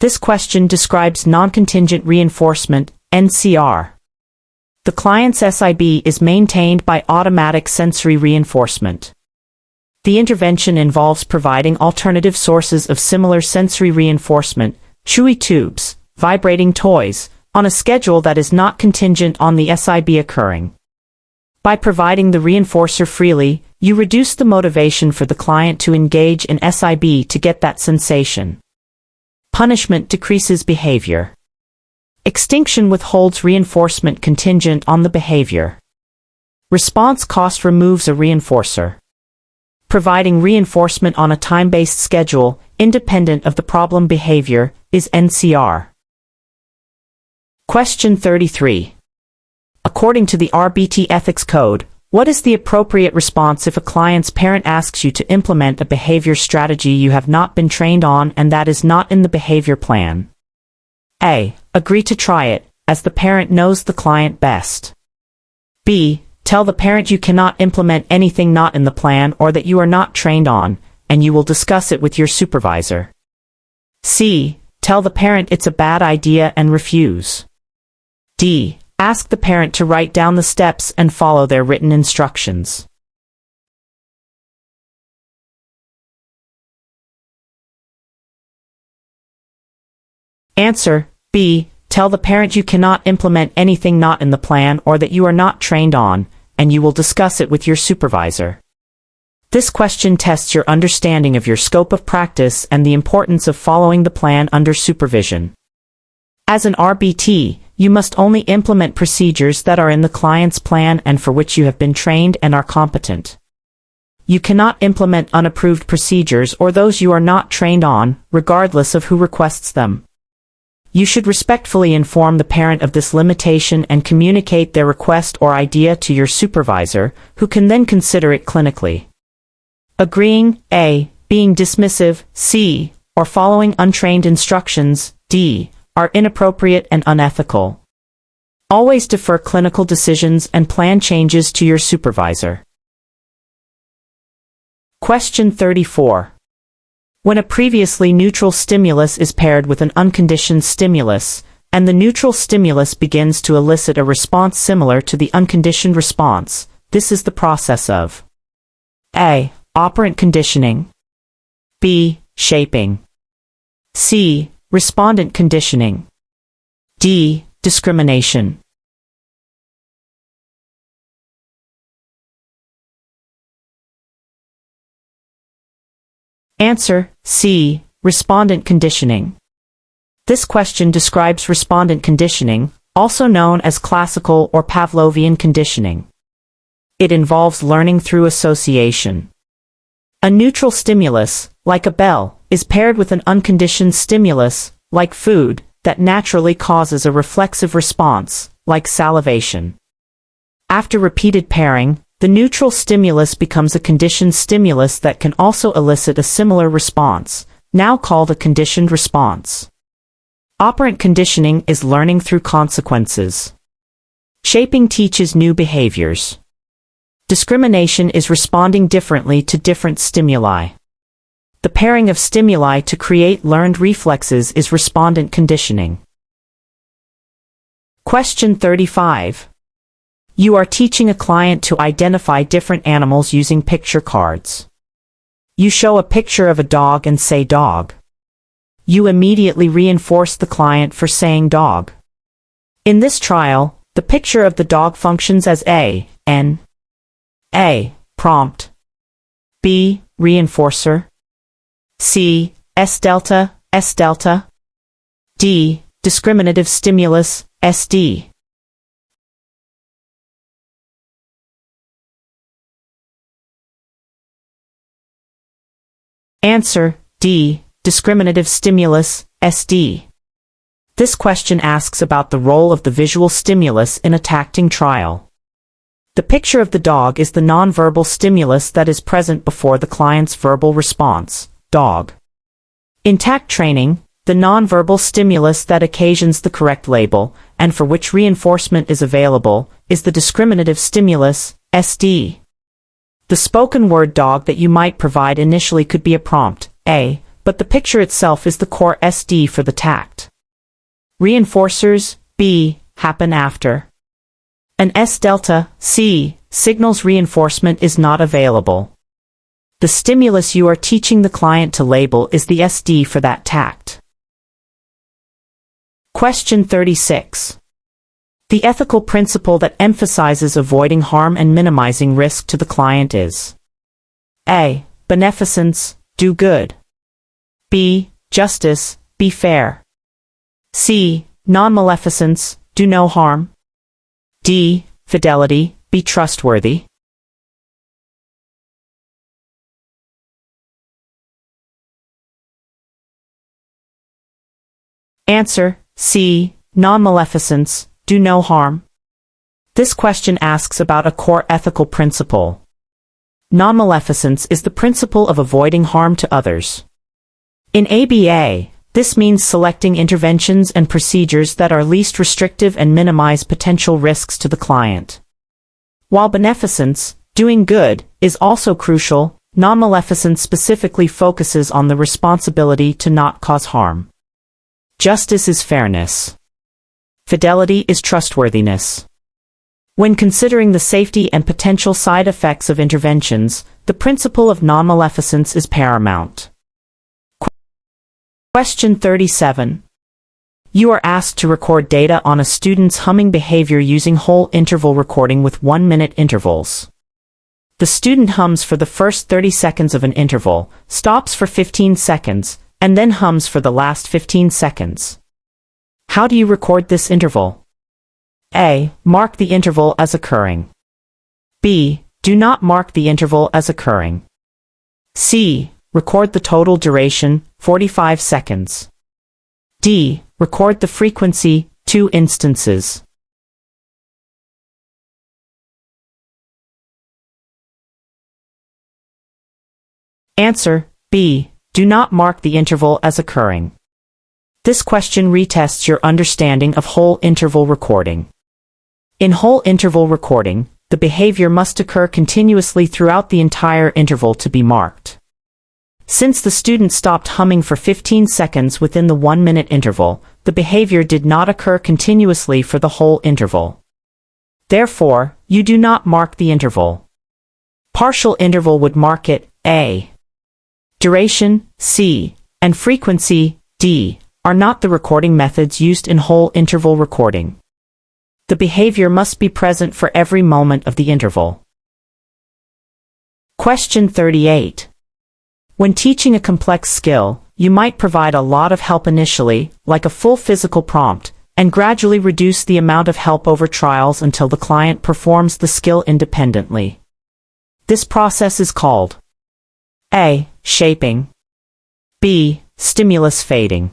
This question describes non-contingent reinforcement, NCR. The client's SIB is maintained by automatic sensory reinforcement. The intervention involves providing alternative sources of similar sensory reinforcement, chewy tubes, vibrating toys, on a schedule that is not contingent on the SIB occurring. By providing the reinforcer freely, you reduce the motivation for the client to engage in SIB to get that sensation. Punishment decreases behavior. Extinction withholds reinforcement contingent on the behavior. Response cost removes a reinforcer. Providing reinforcement on a time-based schedule, independent of the problem behavior, is NCR. Question 33. According to the RBT Ethics Code, what is the appropriate response if a client's parent asks you to implement a behavior strategy you have not been trained on and that is not in the behavior plan? A. Agree to try it, as the parent knows the client best. B. Tell the parent you cannot implement anything not in the plan or that you are not trained on, and you will discuss it with your supervisor. C. Tell the parent it's a bad idea and refuse. D. Ask the parent to write down the steps and follow their written instructions. Answer B. Tell the parent you cannot implement anything not in the plan or that you are not trained on, and you will discuss it with your supervisor. This question tests your understanding of your scope of practice and the importance of following the plan under supervision. As an RBT, you must only implement procedures that are in the client's plan and for which you have been trained and are competent. You cannot implement unapproved procedures or those you are not trained on, regardless of who requests them. You should respectfully inform the parent of this limitation and communicate their request or idea to your supervisor, who can then consider it clinically. Agreeing, A, being dismissive, C, or following untrained instructions, D, are inappropriate and unethical. Always defer clinical decisions and plan changes to your supervisor. Question 34. When a previously neutral stimulus is paired with an unconditioned stimulus, and the neutral stimulus begins to elicit a response similar to the unconditioned response, this is the process of A. Operant conditioning. B. Shaping. C. Respondent conditioning. D. Discrimination. Answer C. Respondent conditioning. This question describes respondent conditioning, also known as classical or Pavlovian conditioning. It involves learning through association. A neutral stimulus, like a bell, is paired with an unconditioned stimulus, like food, that naturally causes a reflexive response, like salivation. After repeated pairing, the neutral stimulus becomes a conditioned stimulus that can also elicit a similar response, now called a conditioned response. Operant conditioning is learning through consequences. Shaping teaches new behaviors. Discrimination is responding differently to different stimuli. The pairing of stimuli to create learned reflexes is respondent conditioning. Question 35. You are teaching a client to identify different animals using picture cards. You show a picture of a dog and say dog. You immediately reinforce the client for saying dog. In this trial, the picture of the dog functions as A. Prompt. B. Reinforcer. C. S delta. D. Discriminative stimulus, SD. Answer D. Discriminative stimulus, SD. This question asks about the role of the visual stimulus in a tacting trial. The picture of the dog is the non-verbal stimulus that is present before the client's verbal response, dog. In tact training, the non-verbal stimulus that occasions the correct label, and for which reinforcement is available, is the discriminative stimulus, SD. The spoken word dog that you might provide initially could be a prompt, A, but the picture itself is the core SD for the tact. Reinforcers, B, happen after. An S delta, C, signals reinforcement is not available. The stimulus you are teaching the client to label is the SD for that tact. Question 36. The ethical principle that emphasizes avoiding harm and minimizing risk to the client is A. Beneficence, do good. B. Justice, be fair. C. Non-maleficence, do no harm. D. Fidelity, be trustworthy. Answer, C. Non-maleficence, do no harm. This question asks about a core ethical principle. Non-maleficence is the principle of avoiding harm to others. In ABA, this means selecting interventions and procedures that are least restrictive and minimize potential risks to the client. While beneficence, doing good, is also crucial, non-maleficence specifically focuses on the responsibility to not cause harm. Justice is fairness. Fidelity is trustworthiness. When considering the safety and potential side effects of interventions, the principle of non-maleficence is paramount. Question 37. You are asked to record data on a student's humming behavior using whole interval recording with 1-minute intervals. The student hums for the first 30 seconds of an interval, stops for 15 seconds, and then hums for the last 15 seconds. How do you record this interval? A. Mark the interval as occurring. B. Do not mark the interval as occurring. C. Record the total duration, 45 seconds. D. Record the frequency, 2 instances. Answer, B. Do not mark the interval as occurring. This question retests your understanding of whole interval recording. In whole interval recording, the behavior must occur continuously throughout the entire interval to be marked. Since the student stopped humming for 15 seconds within the 1-minute interval, the behavior did not occur continuously for the whole interval. Therefore, you do not mark the interval. Partial interval would mark it, A. Duration, C, and frequency, D, are not the recording methods used in whole interval recording. The behavior must be present for every moment of the interval. Question 38. When teaching a complex skill, you might provide a lot of help initially, like a full physical prompt, and gradually reduce the amount of help over trials until the client performs the skill independently. This process is called A. Shaping. B. Stimulus fading.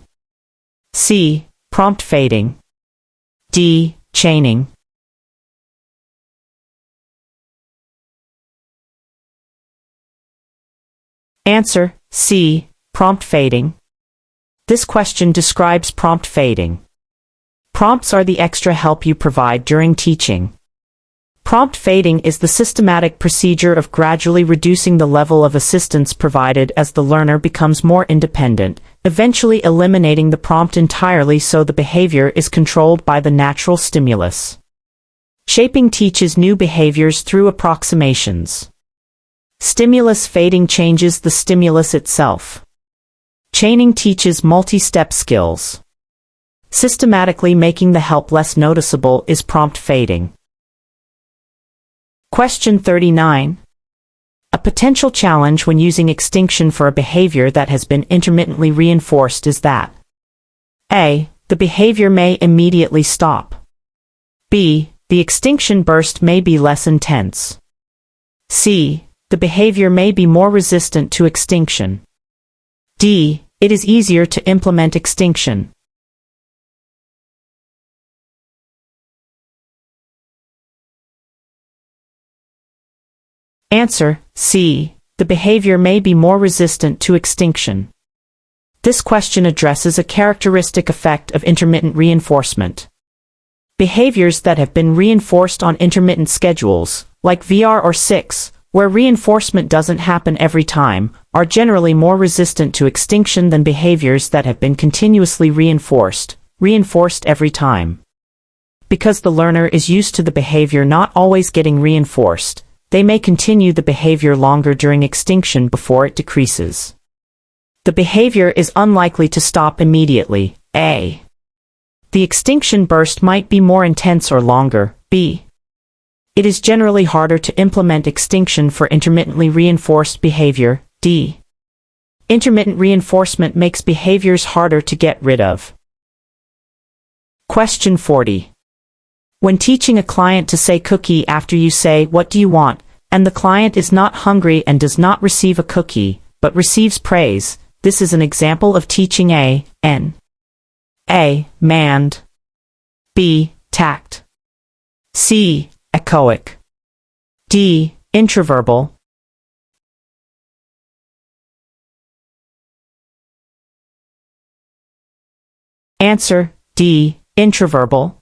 C. Prompt fading. D. Chaining. Answer, C. Prompt fading. This question describes prompt fading. Prompts are the extra help you provide during teaching. Prompt fading is the systematic procedure of gradually reducing the level of assistance provided as the learner becomes more independent, eventually eliminating the prompt entirely so the behavior is controlled by the natural stimulus. Shaping teaches new behaviors through approximations. Stimulus fading changes the stimulus itself. Chaining teaches multi-step skills. Systematically making the help less noticeable is prompt fading. Question 39. A potential challenge when using extinction for a behavior that has been intermittently reinforced is that A. The behavior may immediately stop. B. The extinction burst may be less intense. C. The behavior may be more resistant to extinction. D. It is easier to implement extinction. Answer, C. The behavior may be more resistant to extinction. This question addresses a characteristic effect of intermittent reinforcement. Behaviors that have been reinforced on intermittent schedules, like VR or 6, where reinforcement doesn't happen every time, are generally more resistant to extinction than behaviors that have been continuously reinforced every time. Because the learner is used to the behavior not always getting reinforced, they may continue the behavior longer during extinction before it decreases. The behavior is unlikely to stop immediately. A. The extinction burst might be more intense or longer. B. It is generally harder to implement extinction for intermittently reinforced behavior. D. Intermittent reinforcement makes behaviors harder to get rid of. Question 40. When teaching a client to say cookie after you say, "What do you want?" and the client is not hungry and does not receive a cookie, but receives praise, this is an example of teaching A. Manned. B. Tact. C. Echoic. D. Intraverbal. Answer: D. Intraverbal.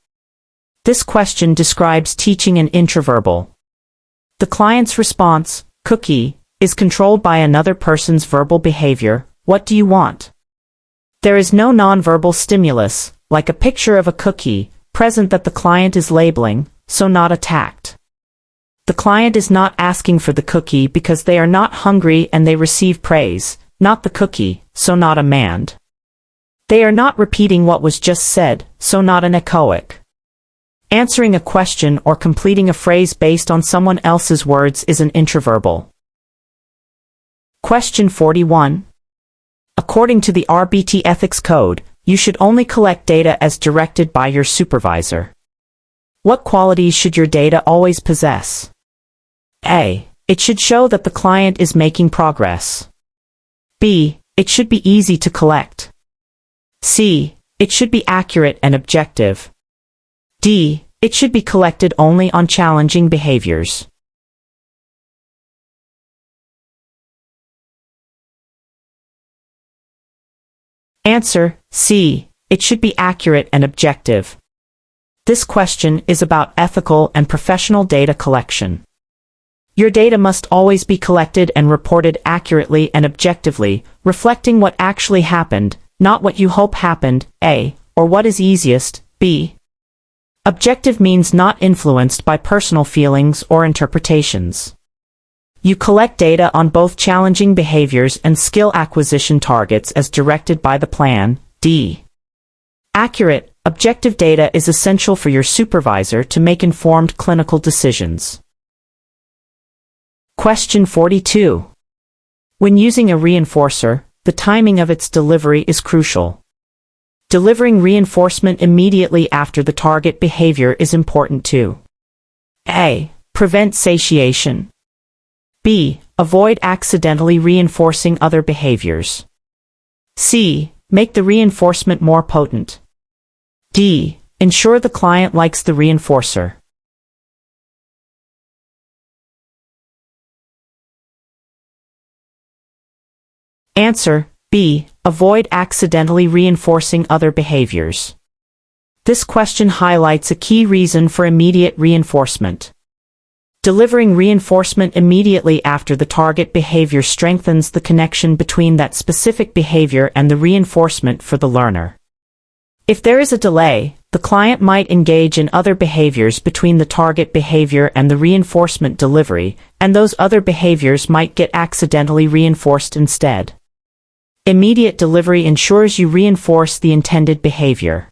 This question describes teaching an intraverbal. The client's response, cookie, is controlled by another person's verbal behavior, what do you want? There is no nonverbal stimulus, like a picture of a cookie, present that the client is labeling, so not a tact. The client is not asking for the cookie because they are not hungry and they receive praise, not the cookie, so not a manned. They are not repeating what was just said, so not an echoic. Answering a question or completing a phrase based on someone else's words is an intraverbal. Question 41. According to the RBT Ethics Code, you should only collect data as directed by your supervisor. What qualities should your data always possess? A. It should show that the client is making progress. B. It should be easy to collect. C. It should be accurate and objective. D. It should be collected only on challenging behaviors. Answer: C. It should be accurate and objective. This question is about ethical and professional data collection. Your data must always be collected and reported accurately and objectively, reflecting what actually happened, not what you hope happened, A, or what is easiest, B. Objective means not influenced by personal feelings or interpretations. You collect data on both challenging behaviors and skill acquisition targets as directed by the plan, D. Accurate, objective data is essential for your supervisor to make informed clinical decisions. Question 42. When using a reinforcer, the timing of its delivery is crucial. Delivering reinforcement immediately after the target behavior is important too. A. Prevent satiation. B. Avoid accidentally reinforcing other behaviors. C. Make the reinforcement more potent. D. Ensure the client likes the reinforcer. Answer: B. Avoid accidentally reinforcing other behaviors. This question highlights a key reason for immediate reinforcement. Delivering reinforcement immediately after the target behavior strengthens the connection between that specific behavior and the reinforcement for the learner. If there is a delay, the client might engage in other behaviors between the target behavior and the reinforcement delivery, and those other behaviors might get accidentally reinforced instead. Immediate delivery ensures you reinforce the intended behavior.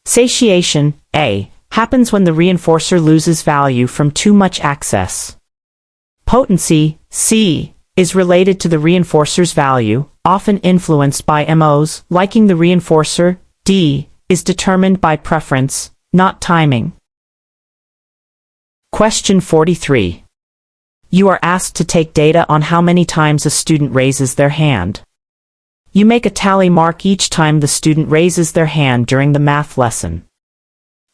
Satiation, A, happens when the reinforcer loses value from too much access. Potency, C, is related to the reinforcer's value, often influenced by MOs. Liking the reinforcer, D, is determined by preference, not timing. Question 43. You are asked to take data on how many times a student raises their hand. You make a tally mark each time the student raises their hand during the math lesson.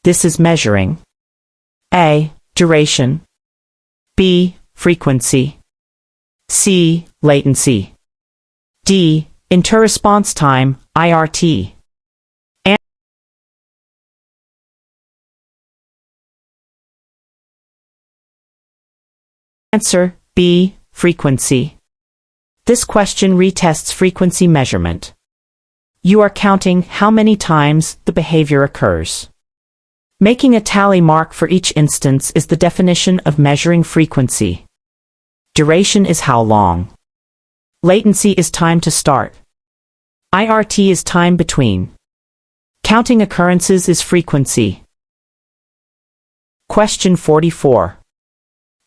This is measuring A. Duration. B. Frequency. C. Latency. D. Interresponse time, IRT. Answer: B. Frequency. This question retests frequency measurement. You are counting how many times the behavior occurs. Making a tally mark for each instance is the definition of measuring frequency. Duration is how long. Latency is time to start. IRT is time between. Counting occurrences is frequency. Question 44.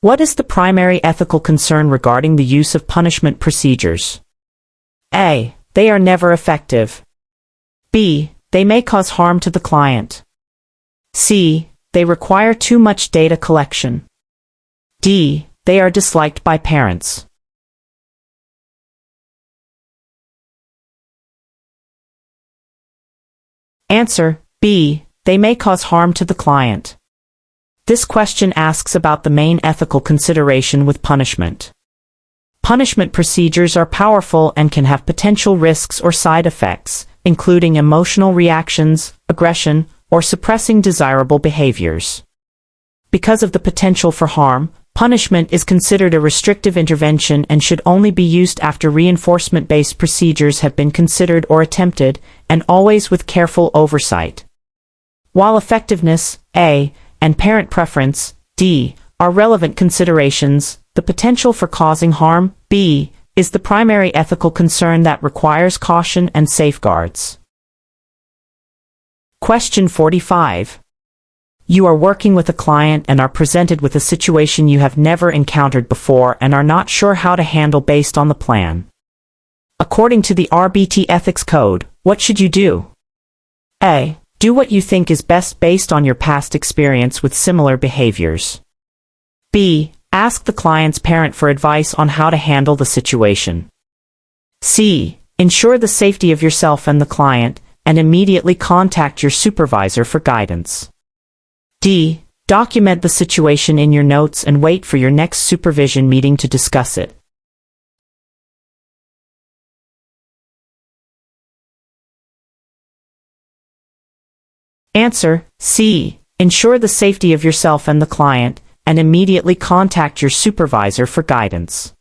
What is the primary ethical concern regarding the use of punishment procedures? A. They are never effective. B. They may cause harm to the client. C. They require too much data collection. D. They are disliked by parents. Answer: B. They may cause harm to the client. This question asks about the main ethical consideration with punishment. Punishment procedures are powerful and can have potential risks or side effects, including emotional reactions, aggression, or suppressing desirable behaviors. Because of the potential for harm, punishment is considered a restrictive intervention and should only be used after reinforcement-based procedures have been considered or attempted, and always with careful oversight. While effectiveness, A, and parent preference, D, are relevant considerations, the potential for causing harm, B, is the primary ethical concern that requires caution and safeguards. Question 45. You are working with a client and are presented with a situation you have never encountered before and are not sure how to handle based on the plan. According to the RBT Ethics Code, what should you do? A. Do what you think is best based on your past experience with similar behaviors. B. Ask the client's parent for advice on how to handle the situation. C. Ensure the safety of yourself and the client, and immediately contact your supervisor for guidance. D. Document the situation in your notes and wait for your next supervision meeting to discuss it. Answer: C. Ensure the safety of yourself and the client, and immediately contact your supervisor for guidance.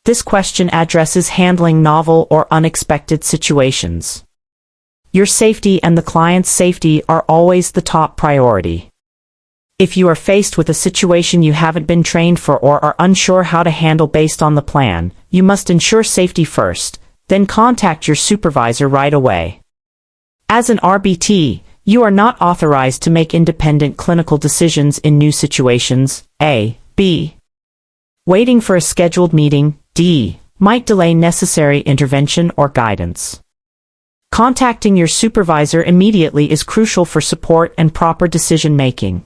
This question addresses handling novel or unexpected situations. Your safety and the client's safety are always the top priority. If you are faced with a situation you haven't been trained for or are unsure how to handle based on the plan, you must ensure safety first, then contact your supervisor right away. As an RBT, you are not authorized to make independent clinical decisions in new situations. A. B. Waiting for a scheduled meeting, D, might delay necessary intervention or guidance. Contacting your supervisor immediately is crucial for support and proper decision-making.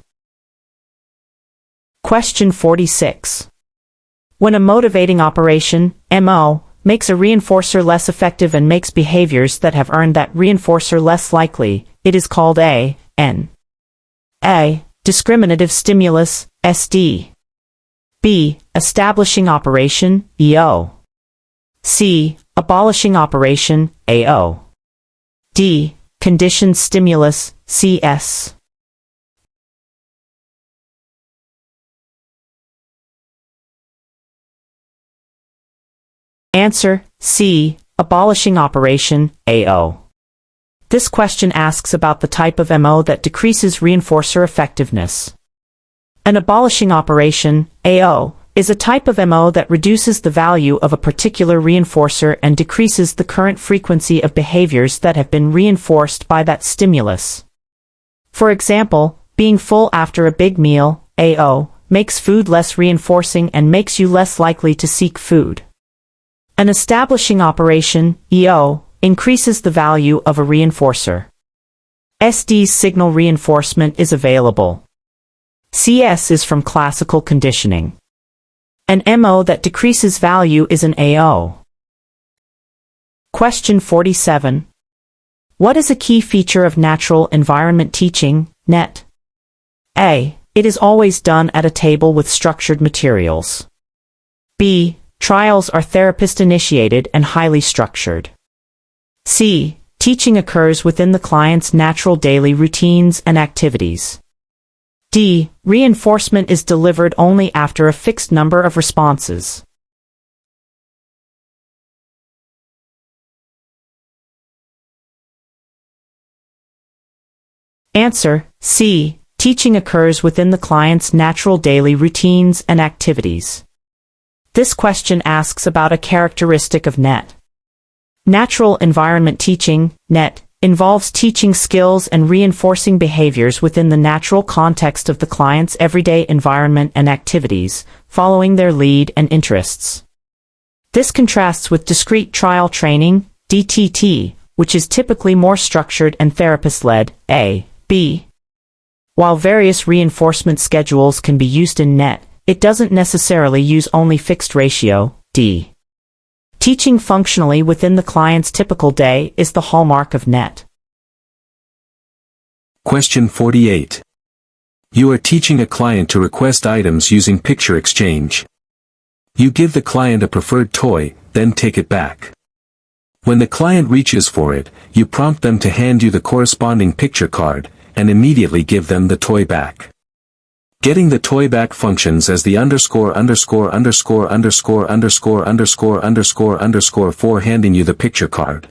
Question 46. When a motivating operation, MO, makes a reinforcer less effective and makes behaviors that have earned that reinforcer less likely, it is called A. Discriminative stimulus, SD. B. Establishing operation, EO. C. Abolishing operation, AO. D. Conditioned stimulus, CS. Answer: C. Abolishing operation, AO. This question asks about the type of MO that decreases reinforcer effectiveness. An abolishing operation, AO, is a type of MO that reduces the value of a particular reinforcer and decreases the current frequency of behaviors that have been reinforced by that stimulus. For example, being full after a big meal, AO, makes food less reinforcing and makes you less likely to seek food. An establishing operation, EO, increases the value of a reinforcer. SD's signal reinforcement is available. CS is from classical conditioning. An MO that decreases value is an AO. Question 47. What is a key feature of natural environment teaching, NET? A. It is always done at a table with structured materials. B. Trials are therapist-initiated and highly structured. C. Teaching occurs within the client's natural daily routines and activities. D. Reinforcement is delivered only after a fixed number of responses. Answer: C. Teaching occurs within the client's natural daily routines and activities. This question asks about a characteristic of NET. Natural environment teaching, NET, involves teaching skills and reinforcing behaviors within the natural context of the client's everyday environment and activities, following their lead and interests. This contrasts with discrete trial training, DTT, which is typically more structured and therapist-led, A.B. While various reinforcement schedules can be used in NET, it doesn't necessarily use only fixed ratio, D. Teaching functionally within the client's typical day is the hallmark of NET. Question 48. You are teaching a client to request items using picture exchange. You give the client a preferred toy, then take it back. When the client reaches for it, you prompt them to hand you the corresponding picture card, and immediately give them the toy back. Getting the toy back functions as the for handing you the picture card.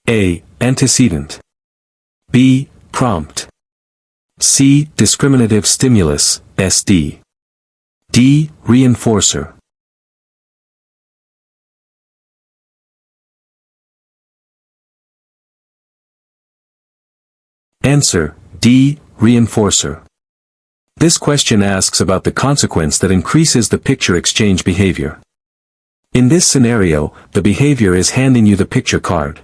A. Antecedent. B. Prompt. C. Discriminative stimulus, SD. D. Reinforcer. Answer: D. Reinforcer. This question asks about the consequence that increases the picture exchange behavior. In this scenario, the behavior is handing you the picture card.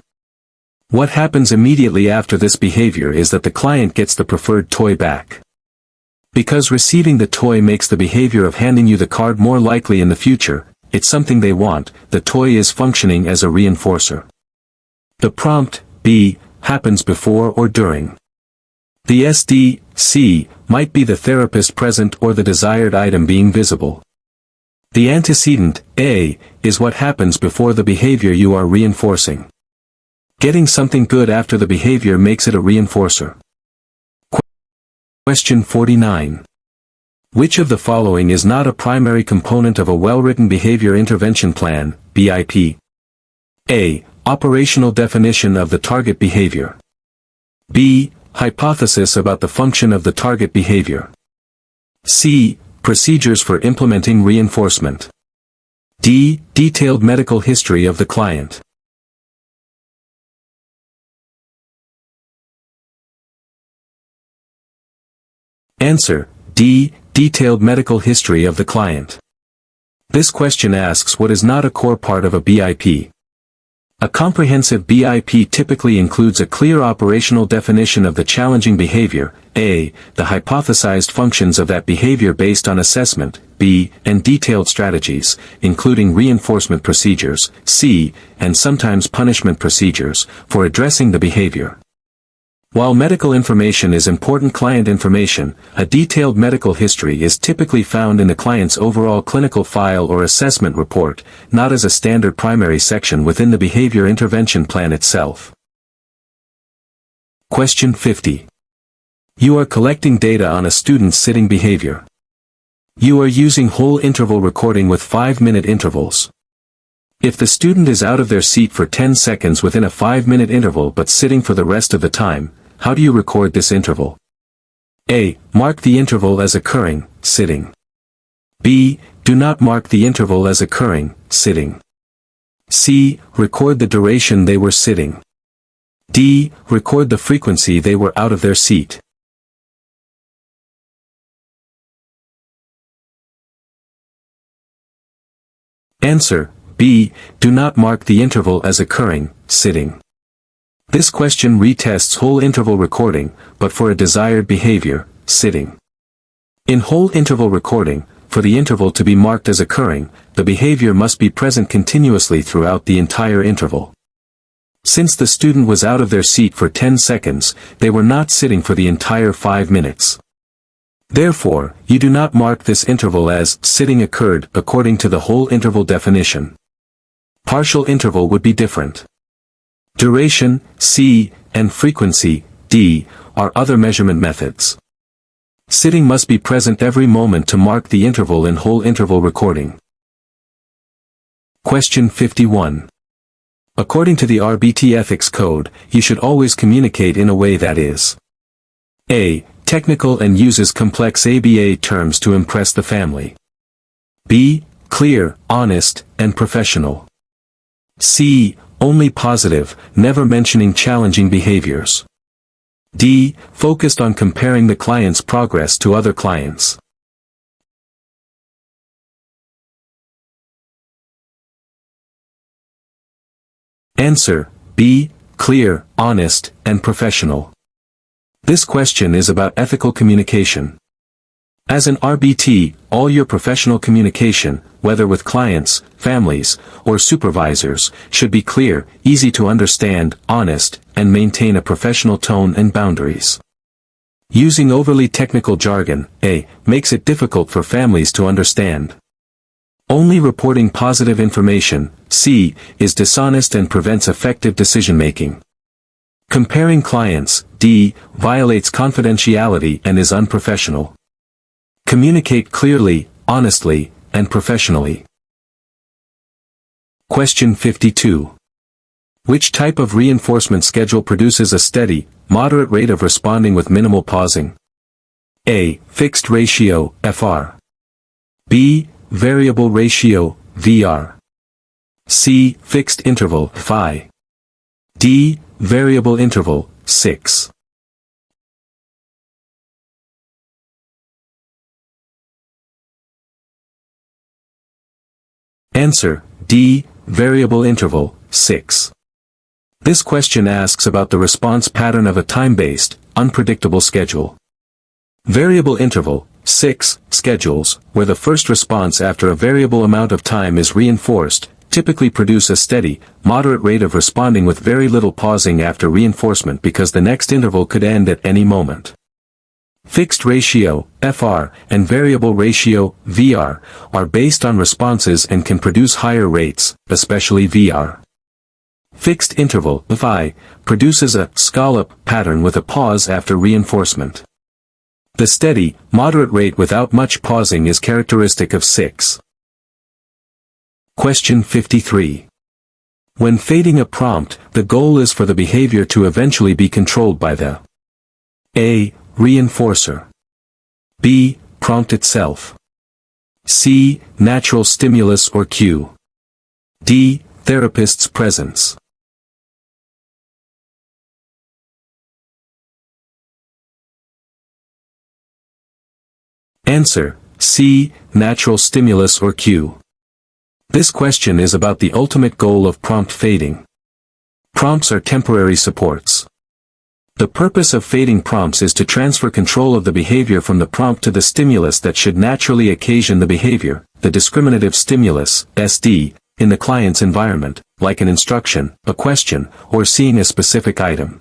What happens immediately after this behavior is that the client gets the preferred toy back. Because receiving the toy makes the behavior of handing you the card more likely in the future, it's something they want, the toy is functioning as a reinforcer. The prompt, B, happens before or during. The SD, C, might be the therapist present or the desired item being visible. The antecedent, A, is what happens before the behavior you are reinforcing. Getting something good after the behavior makes it a reinforcer. Question 49. Which of the following is not a primary component of a well-written behavior intervention plan, BIP? A. Operational definition of the target behavior. B. Hypothesis about the function of the target behavior. C. Procedures for implementing reinforcement. D. Detailed medical history of the client. Answer: D. Detailed medical history of the client. This question asks what is not a core part of a BIP. A comprehensive BIP typically includes a clear operational definition of the challenging behavior, A, the hypothesized functions of that behavior based on assessment, B, and detailed strategies, including reinforcement procedures, C, and sometimes punishment procedures, for addressing the behavior. While medical information is important client information, a detailed medical history is typically found in the client's overall clinical file or assessment report, not as a standard primary section within the behavior intervention plan itself. Question 50. You are collecting data on a student's sitting behavior. You are using whole interval recording with 5-minute intervals. If the student is out of their seat for 10 seconds within a 5-minute interval but sitting for the rest of the time, how do you record this interval? A. Mark the interval as occurring, sitting. B. Do not mark the interval as occurring, sitting. C. Record the duration they were sitting. D. Record the frequency they were out of their seat. Answer: B. Do not mark the interval as occurring, sitting. This question retests whole interval recording, but for a desired behavior, sitting. In whole interval recording, for the interval to be marked as occurring, the behavior must be present continuously throughout the entire interval. Since the student was out of their seat for 10 seconds, they were not sitting for the entire 5 minutes. Therefore, you do not mark this interval as sitting occurred according to the whole interval definition. Partial interval would be different. Duration, C, and frequency, D, are other measurement methods. Sitting must be present every moment to mark the interval in whole interval recording. Question 51. According to the RBT Ethics Code, you should always communicate in a way that is A. Technical and uses complex ABA terms to impress the family. B. Clear, honest, and professional. C. Only positive, never mentioning challenging behaviors. D. Focused on comparing the client's progress to other clients. Answer: B. Clear, honest, and professional. This question is about ethical communication. As an RBT, all your professional communication, whether with clients, families, or supervisors, should be clear, easy to understand, honest, and maintain a professional tone and boundaries. Using overly technical jargon, A, makes it difficult for families to understand. Only reporting positive information, C, is dishonest and prevents effective decision-making. Comparing clients, D, violates confidentiality and is unprofessional. Communicate clearly, honestly, and professionally. Question 52. Which type of reinforcement schedule produces a steady, moderate rate of responding with minimal pausing? A. Fixed ratio, FR. B. Variable ratio, VR. C. Fixed interval, Phi. D. Variable interval, 6. Answer: D. Variable interval, 6. This question asks about the response pattern of a time-based, unpredictable schedule. Variable interval, 6, schedules, where the first response after a variable amount of time is reinforced, typically produce a steady, moderate rate of responding with very little pausing after reinforcement because the next interval could end at any moment. Fixed ratio, FR, and variable ratio, VR, are based on responses and can produce higher rates, especially VR. Fixed interval, Phi, produces a scallop pattern with a pause after reinforcement. The steady, moderate rate without much pausing is characteristic of 6. Question 53. When fading a prompt, the goal is for the behavior to eventually be controlled by the A. Reinforcer. B. Prompt itself. C. Natural stimulus or cue. D. Therapist's presence. Answer: C. Natural stimulus or cue. This question is about the ultimate goal of prompt fading. Prompts are temporary supports. The purpose of fading prompts is to transfer control of the behavior from the prompt to the stimulus that should naturally occasion the behavior, the discriminative stimulus, SD, in the client's environment, like an instruction, a question, or seeing a specific item.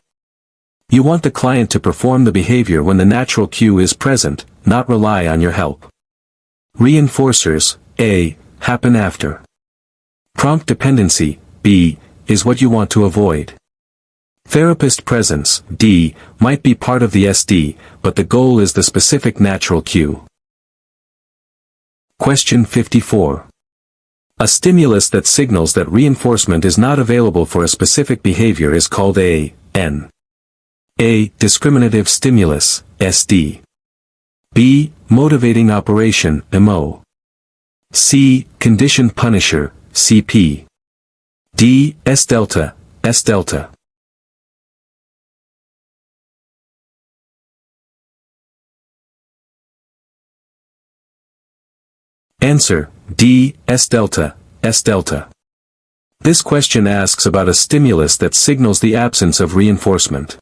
You want the client to perform the behavior when the natural cue is present, not rely on your help. Reinforcers, A, happen after. Prompt dependency, B, is what you want to avoid. Therapist presence, D, might be part of the SD, but the goal is the specific natural cue. Question 54. A stimulus that signals that reinforcement is not available for a specific behavior is called a N. A. Discriminative stimulus, SD. B. Motivating operation, MO. C. Conditioned punisher, CP. D. S delta, S delta. Answer: D. S delta, S delta. This question asks about a stimulus that signals the absence of reinforcement.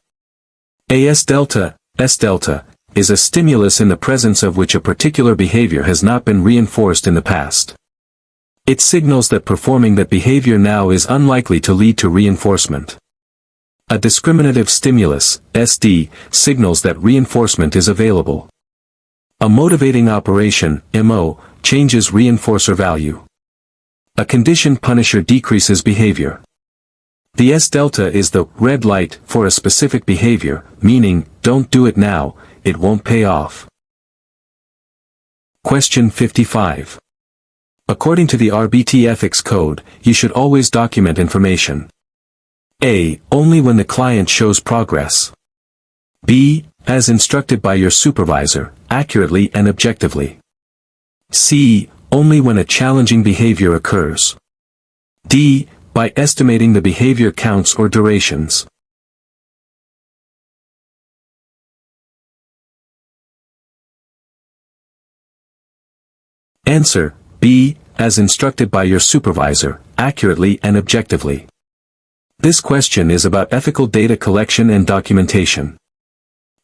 S delta, S delta, is a stimulus in the presence of which a particular behavior has not been reinforced in the past. It signals that performing that behavior now is unlikely to lead to reinforcement. A discriminative stimulus, SD, signals that reinforcement is available. A motivating operation, MO, changes reinforcer value. A conditioned punisher decreases behavior. The S delta is the red light for a specific behavior, meaning, don't do it now, it won't pay off. Question 55. According to the RBT Ethics Code, you should always document information. A. Only when the client shows progress. B. As instructed by your supervisor, accurately and objectively. C. Only when a challenging behavior occurs. D. By estimating the behavior counts or durations. Answer: B. As instructed by your supervisor, accurately and objectively. This question is about ethical data collection and documentation.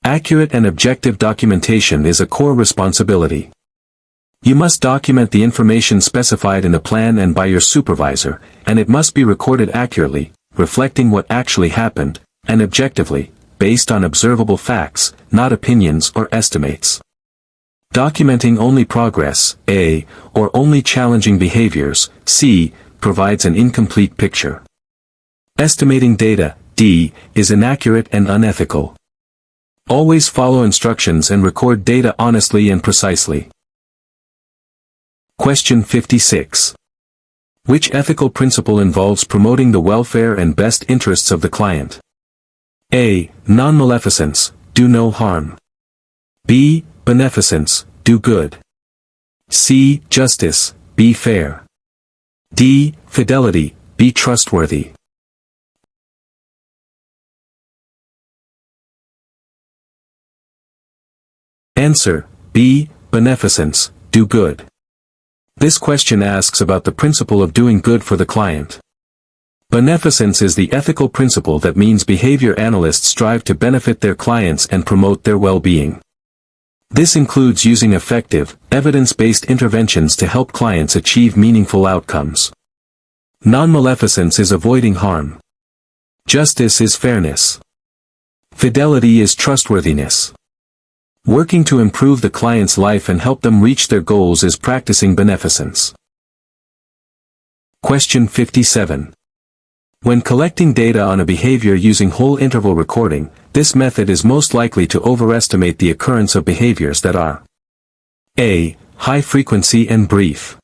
Accurate and objective documentation is a core responsibility. You must document the information specified in a plan and by your supervisor, and it must be recorded accurately, reflecting what actually happened, and objectively, based on observable facts, not opinions or estimates. Documenting only progress, A, or only challenging behaviors, C, provides an incomplete picture. Estimating data, D, is inaccurate and unethical. Always follow instructions and record data honestly and precisely. Question 56. Which ethical principle involves promoting the welfare and best interests of the client? A. Non-maleficence, do no harm. B. Beneficence, do good. C. Justice, be fair. D. Fidelity, be trustworthy. Answer: B. Beneficence, do good. This question asks about the principle of doing good for the client. Beneficence is the ethical principle that means behavior analysts strive to benefit their clients and promote their well-being. This includes using effective, evidence-based interventions to help clients achieve meaningful outcomes. Non-maleficence is avoiding harm. Justice is fairness. Fidelity is trustworthiness. Working to improve the client's life and help them reach their goals is practicing beneficence. Question 57. When collecting data on a behavior using whole interval recording, this method is most likely to overestimate the occurrence of behaviors that are A. High frequency and brief.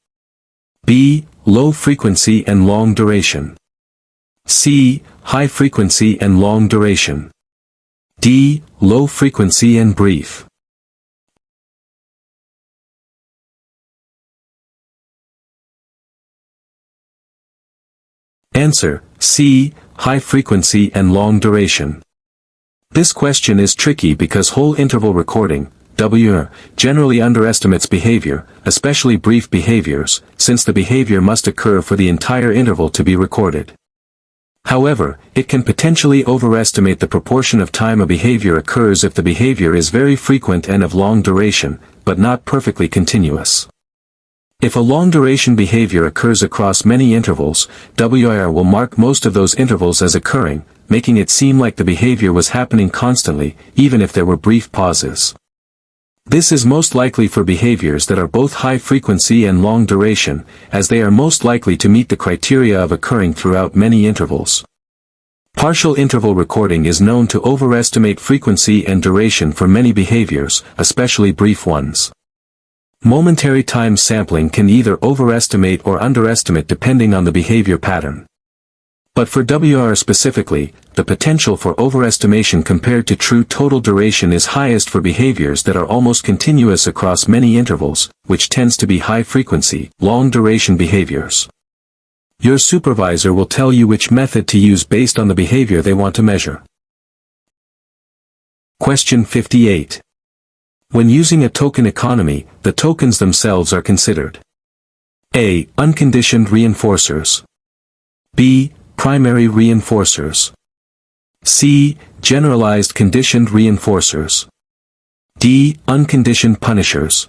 B. Low frequency and long duration. C. High frequency and long duration. D. Low frequency and brief. Answer: C. High frequency and long duration. This question is tricky because whole interval recording, WR, generally underestimates behavior, especially brief behaviors, since the behavior must occur for the entire interval to be recorded. However, it can potentially overestimate the proportion of time a behavior occurs if the behavior is very frequent and of long duration, but not perfectly continuous. If a long-duration behavior occurs across many intervals, WIR will mark most of those intervals as occurring, making it seem like the behavior was happening constantly, even if there were brief pauses. This is most likely for behaviors that are both high frequency and long duration, as they are most likely to meet the criteria of occurring throughout many intervals. Partial interval recording is known to overestimate frequency and duration for many behaviors, especially brief ones. Momentary time sampling can either overestimate or underestimate depending on the behavior pattern. But for WR specifically, the potential for overestimation compared to true total duration is highest for behaviors that are almost continuous across many intervals, which tends to be high-frequency, long-duration behaviors. Your supervisor will tell you which method to use based on the behavior they want to measure. Question 58. When using a token economy, the tokens themselves are considered A. Unconditioned reinforcers. B. Primary reinforcers. C. Generalized conditioned reinforcers. D. Unconditioned punishers.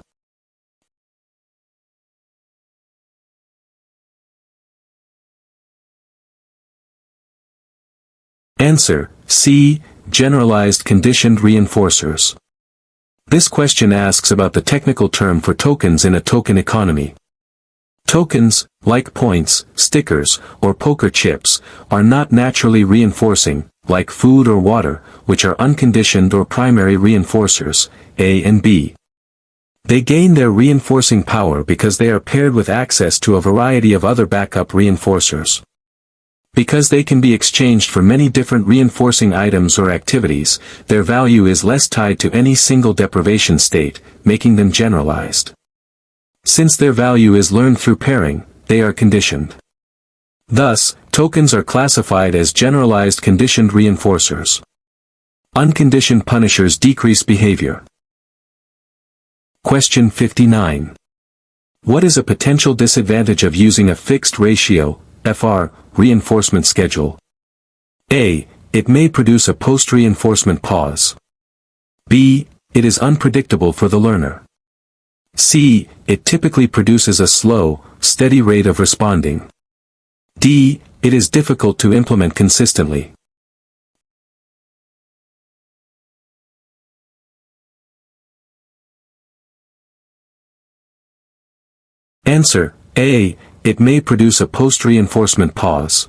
Answer: C. Generalized conditioned reinforcers. This question asks about the technical term for tokens in a token economy. Tokens, like points, stickers, or poker chips, are not naturally reinforcing, like food or water, which are unconditioned or primary reinforcers, A and B. They gain their reinforcing power because they are paired with access to a variety of other backup reinforcers. Because they can be exchanged for many different reinforcing items or activities, their value is less tied to any single deprivation state, making them generalized. Since their value is learned through pairing, they are conditioned. Thus, tokens are classified as generalized conditioned reinforcers. Unconditioned punishers decrease behavior. Question 59. What is a potential disadvantage of using a fixed ratio, FR, reinforcement schedule? A. It may produce a post-reinforcement pause. B. It is unpredictable for the learner. C. It typically produces a slow, steady rate of responding. D. It is difficult to implement consistently. Answer: A. It may produce a post-reinforcement pause.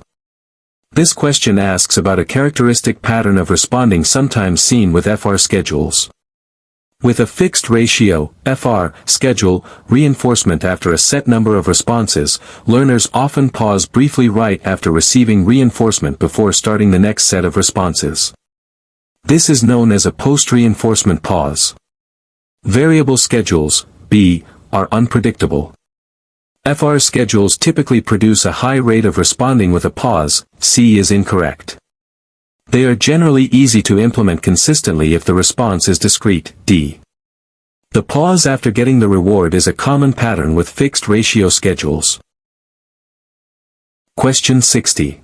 This question asks about a characteristic pattern of responding sometimes seen with FR schedules. With a fixed ratio, FR, schedule, reinforcement after a set number of responses, learners often pause briefly right after receiving reinforcement before starting the next set of responses. This is known as a post-reinforcement pause. Variable schedules, B, are unpredictable. FR schedules typically produce a high rate of responding with a pause, C is incorrect. They are generally easy to implement consistently if the response is discrete, D. The pause after getting the reward is a common pattern with fixed ratio schedules. Question 60.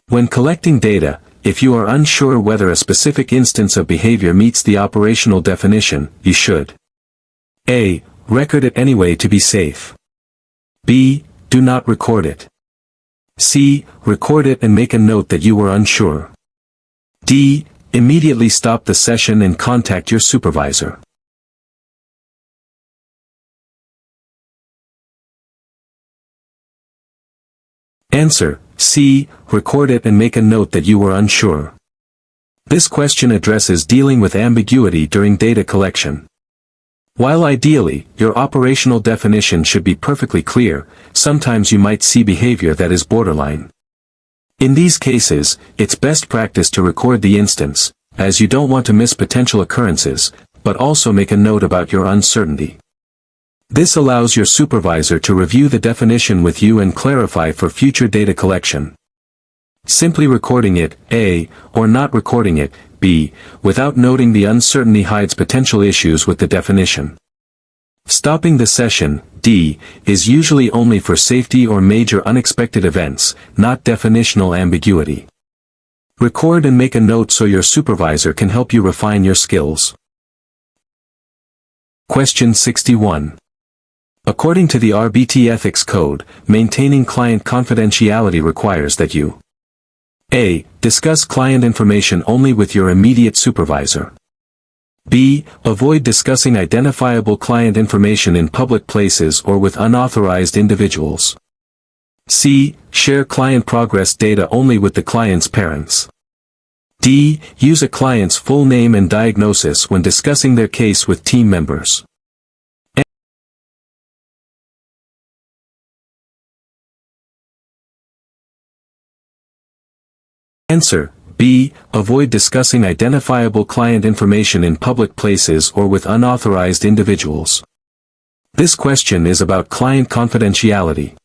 When collecting data, if you are unsure whether a specific instance of behavior meets the operational definition, you should A. Record it anyway to be safe. B. Do not record it. C. Record it and make a note that you were unsure. D. Immediately stop the session and contact your supervisor. Answer: C. Record it and make a note that you were unsure. This question addresses dealing with ambiguity during data collection. While ideally, your operational definition should be perfectly clear, sometimes you might see behavior that is borderline. In these cases, it's best practice to record the instance, as you don't want to miss potential occurrences, but also make a note about your uncertainty. This allows your supervisor to review the definition with you and clarify for future data collection. Simply recording it, A, or not recording it, B, without noting the uncertainty hides potential issues with the definition. Stopping the session, D, is usually only for safety or major unexpected events, not definitional ambiguity. Record and make a note so your supervisor can help you refine your skills. Question 61. According to the RBT Ethics Code, maintaining client confidentiality requires that you A. Discuss client information only with your immediate supervisor. B. Avoid discussing identifiable client information in public places or with unauthorized individuals. C. Share client progress data only with the client's parents. D. Use a client's full name and diagnosis when discussing their case with team members. Answer: B. Avoid discussing identifiable client information in public places or with unauthorized individuals. This question is about client confidentiality.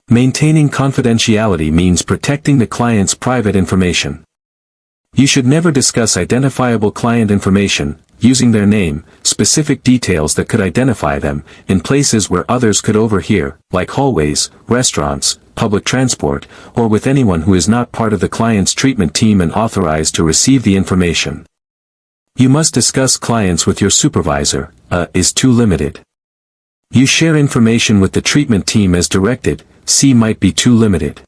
Maintaining confidentiality means protecting the client's private information. You should never discuss identifiable client information, using their name, specific details that could identify them, in places where others could overhear, like hallways, restaurants, public transport, or with anyone who is not part of the client's treatment team and authorized to receive the information. You must discuss clients with your supervisor, is too limited. You share information with the treatment team as directed, C might be too limited.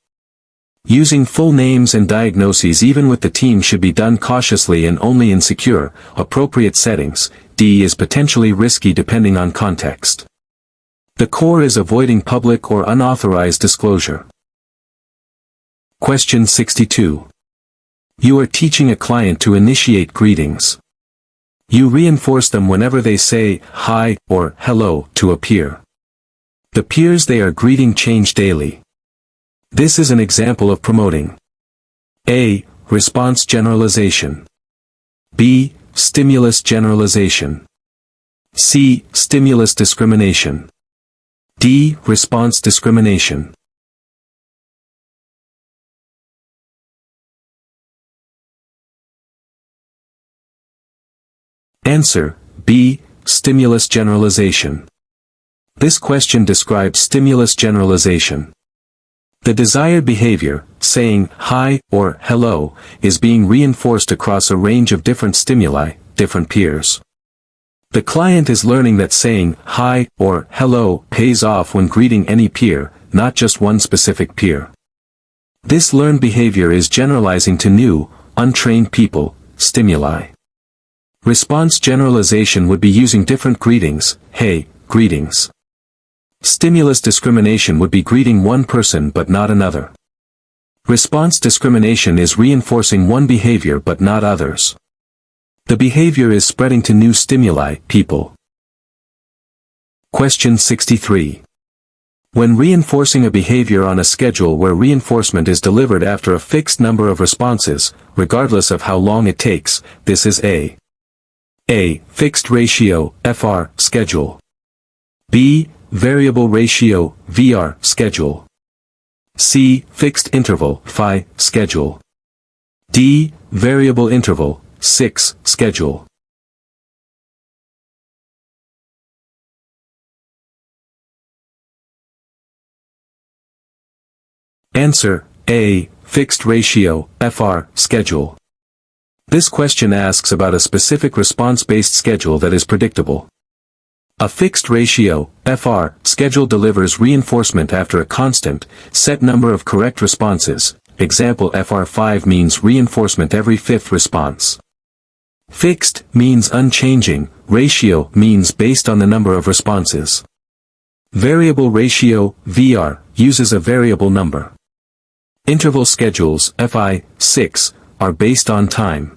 Using full names and diagnoses even with the team should be done cautiously and only in secure, appropriate settings, D is potentially risky depending on context. The core is avoiding public or unauthorized disclosure. Question 62. You are teaching a client to initiate greetings. You reinforce them whenever they say hi or hello to a peer. The peers they are greeting change daily. This is an example of promoting. A. Response generalization. B. Stimulus generalization. C. Stimulus discrimination. D. Response discrimination. Answer, B. Stimulus generalization. This question describes stimulus generalization. The desired behavior, saying hi or hello, is being reinforced across a range of different stimuli, different peers. The client is learning that saying hi or hello pays off when greeting any peer, not just one specific peer. This learned behavior is generalizing to new, untrained people, stimuli. Response generalization would be using different greetings, hey, greetings. Stimulus discrimination would be greeting one person but not another. Response discrimination is reinforcing one behavior but not others. The behavior is spreading to new stimuli, people. Question 63. When reinforcing a behavior on a schedule where reinforcement is delivered after a fixed number of responses, regardless of how long it takes, this is A. Fixed ratio, FR, schedule. B. Variable ratio, VR, schedule. C. Fixed interval, phi, schedule. D. Variable interval, 6, schedule. Answer, A. Fixed ratio, FR, schedule. This question asks about a specific response-based schedule that is predictable. A fixed ratio, FR, schedule delivers reinforcement after a constant, set number of correct responses. Example FR5 means reinforcement every fifth response. Fixed means unchanging, ratio means based on the number of responses. Variable ratio, VR, uses a variable number. Interval schedules, FI, 6, are based on time.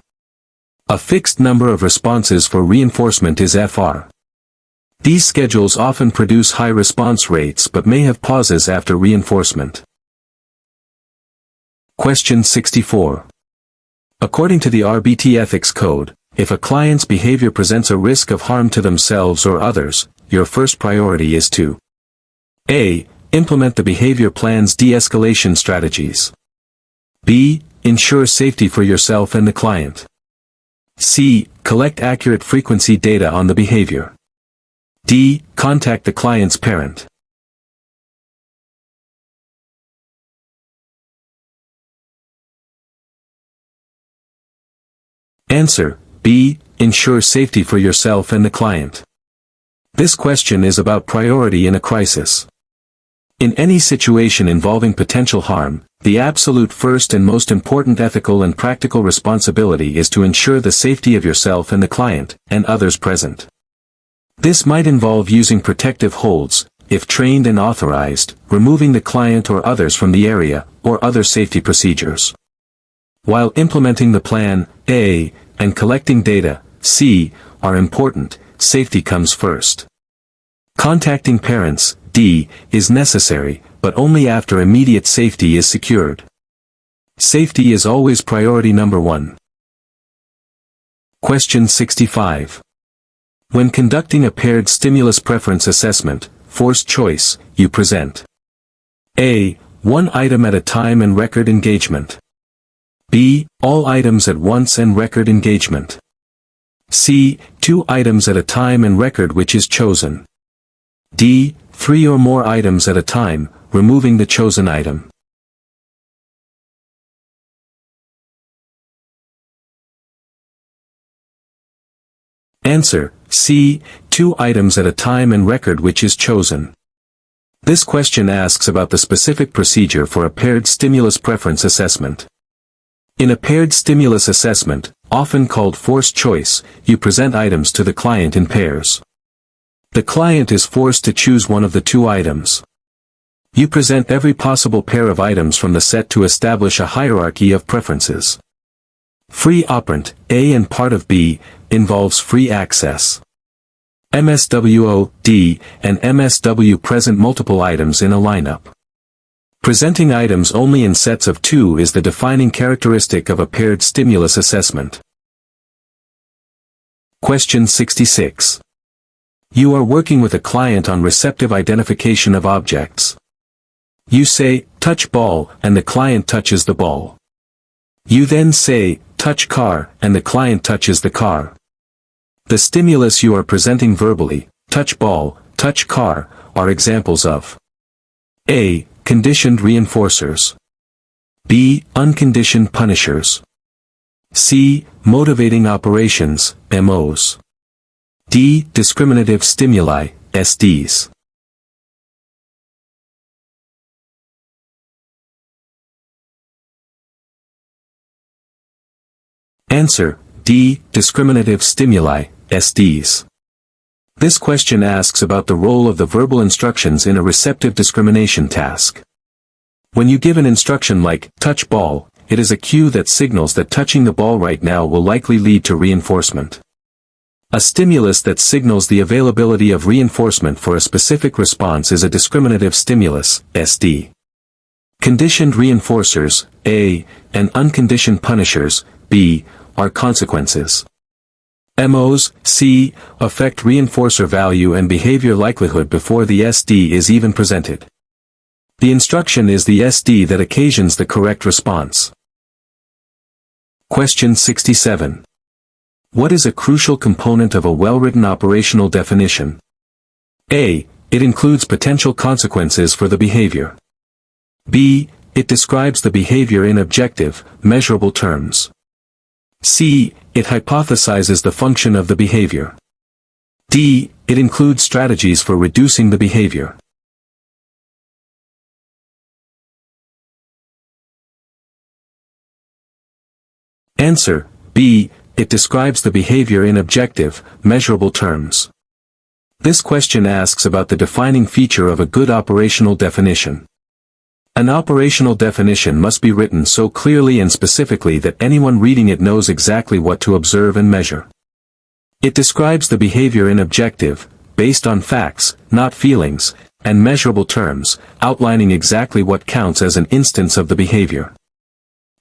A fixed number of responses for reinforcement is FR. These schedules often produce high response rates but may have pauses after reinforcement. Question 64. According to the RBT ethics code, if a client's behavior presents a risk of harm to themselves or others, your first priority is to A. Implement the behavior plan's de-escalation strategies. B. Ensure safety for yourself and the client. C. Collect accurate frequency data on the behavior. D. Contact the client's parent. Answer, B. Ensure safety for yourself and the client. This question is about priority in a crisis. In any situation involving potential harm, the absolute first and most important ethical and practical responsibility is to ensure the safety of yourself and the client, and others present. This might involve using protective holds, if trained and authorized, removing the client or others from the area, or other safety procedures. While implementing the plan, A, and collecting data, C, are important, safety comes first. Contacting parents, D, is necessary, but only after immediate safety is secured. Safety is always priority number 1. Question 65. When conducting a paired stimulus preference assessment, forced choice, you present A. One item at a time and record engagement. B. All items at once and record engagement. C. 2 items at a time and record which is chosen. D. 3 or more items at a time, removing the chosen item. Answer, C. 2 items at a time and record which is chosen. This question asks about the specific procedure for a paired stimulus preference assessment. In a paired stimulus assessment, often called forced choice, you present items to the client in pairs. The client is forced to choose one of the 2 items. You present every possible pair of items from the set to establish a hierarchy of preferences. Free operant, A and part of B, involves free access. MSWO, D, and MSW present multiple items in a lineup. Presenting items only in sets of 2 is the defining characteristic of a paired stimulus assessment. Question 66. You are working with a client on receptive identification of objects. You say, touch ball, and the client touches the ball. You then say, touch car, and the client touches the car. The stimulus you are presenting verbally, touch ball, touch car, are examples of A. Conditioned reinforcers. B. Unconditioned punishers. C. Motivating operations, MOs. D. Discriminative stimuli, SDs. Answer, D. Discriminative stimuli, SDs. This question asks about the role of the verbal instructions in a receptive discrimination task. When you give an instruction like, touch ball, it is a cue that signals that touching the ball right now will likely lead to reinforcement. A stimulus that signals the availability of reinforcement for a specific response is a discriminative stimulus, SD. Conditioned reinforcers, A, and unconditioned punishers, B, are consequences. MOs, C, affect reinforcer value and behavior likelihood before the SD is even presented. The instruction is the SD that occasions the correct response. Question 67. What is a crucial component of a well-written operational definition? A. It includes potential consequences for the behavior. B. It describes the behavior in objective, measurable terms. C. It hypothesizes the function of the behavior. D. It includes strategies for reducing the behavior. Answer, B. It describes the behavior in objective, measurable terms. This question asks about the defining feature of a good operational definition. An operational definition must be written so clearly and specifically that anyone reading it knows exactly what to observe and measure. It describes the behavior in objective, based on facts, not feelings, and measurable terms, outlining exactly what counts as an instance of the behavior.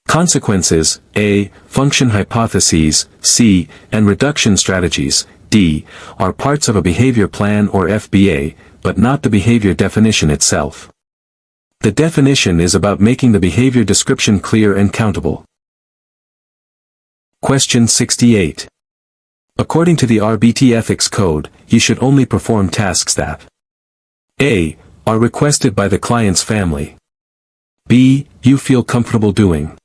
Consequences, A, function hypotheses, C, and reduction strategies, D, are parts of a behavior plan or FBA, but not the behavior definition itself. The definition is about making the behavior description clear and countable. Question 68. According to the RBT ethics code, you should only perform tasks that A. Are requested by the client's family. B. You feel comfortable doing.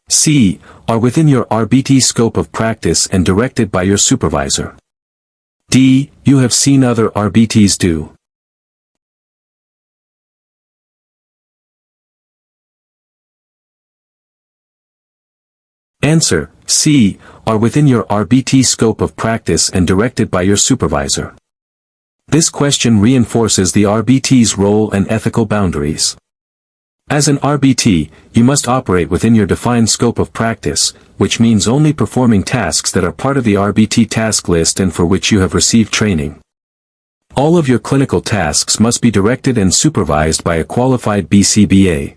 C. Are within your RBT scope of practice and directed by your supervisor. D. You have seen other RBTs do. Answer, C, are within your RBT scope of practice and directed by your supervisor. This question reinforces the RBT's role and ethical boundaries. As an RBT, you must operate within your defined scope of practice, which means only performing tasks that are part of the RBT task list and for which you have received training. All of your clinical tasks must be directed and supervised by a qualified BCBA.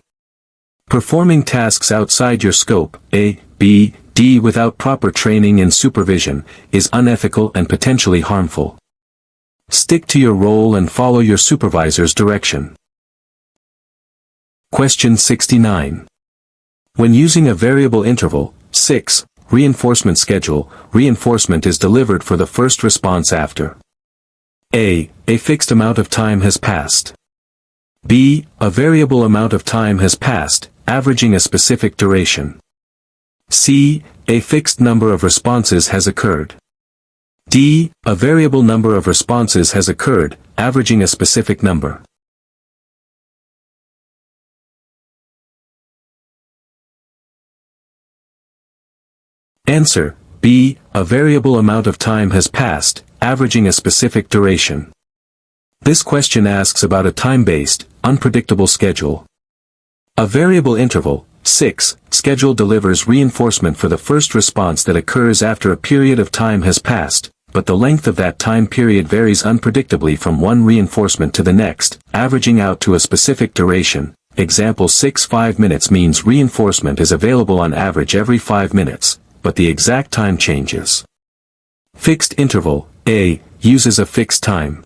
Performing tasks outside your scope, A, B, D without proper training and supervision, is unethical and potentially harmful. Stick to your role and follow your supervisor's direction. Question 69. When using a variable interval, 6, reinforcement schedule, reinforcement is delivered for the first response after A fixed amount of time has passed. B. A variable amount of time has passed, averaging a specific duration. C. A fixed number of responses has occurred. D. A variable number of responses has occurred, averaging a specific number. Answer, B. A variable amount of time has passed, averaging a specific duration. This question asks about a time-based, unpredictable schedule. A variable interval, 6. Schedule delivers reinforcement for the first response that occurs after a period of time has passed, but the length of that time period varies unpredictably from one reinforcement to the next, averaging out to a specific duration. Example 6. 5 minutes means reinforcement is available on average every 5 minutes, but the exact time changes. Fixed interval, A, uses a fixed time.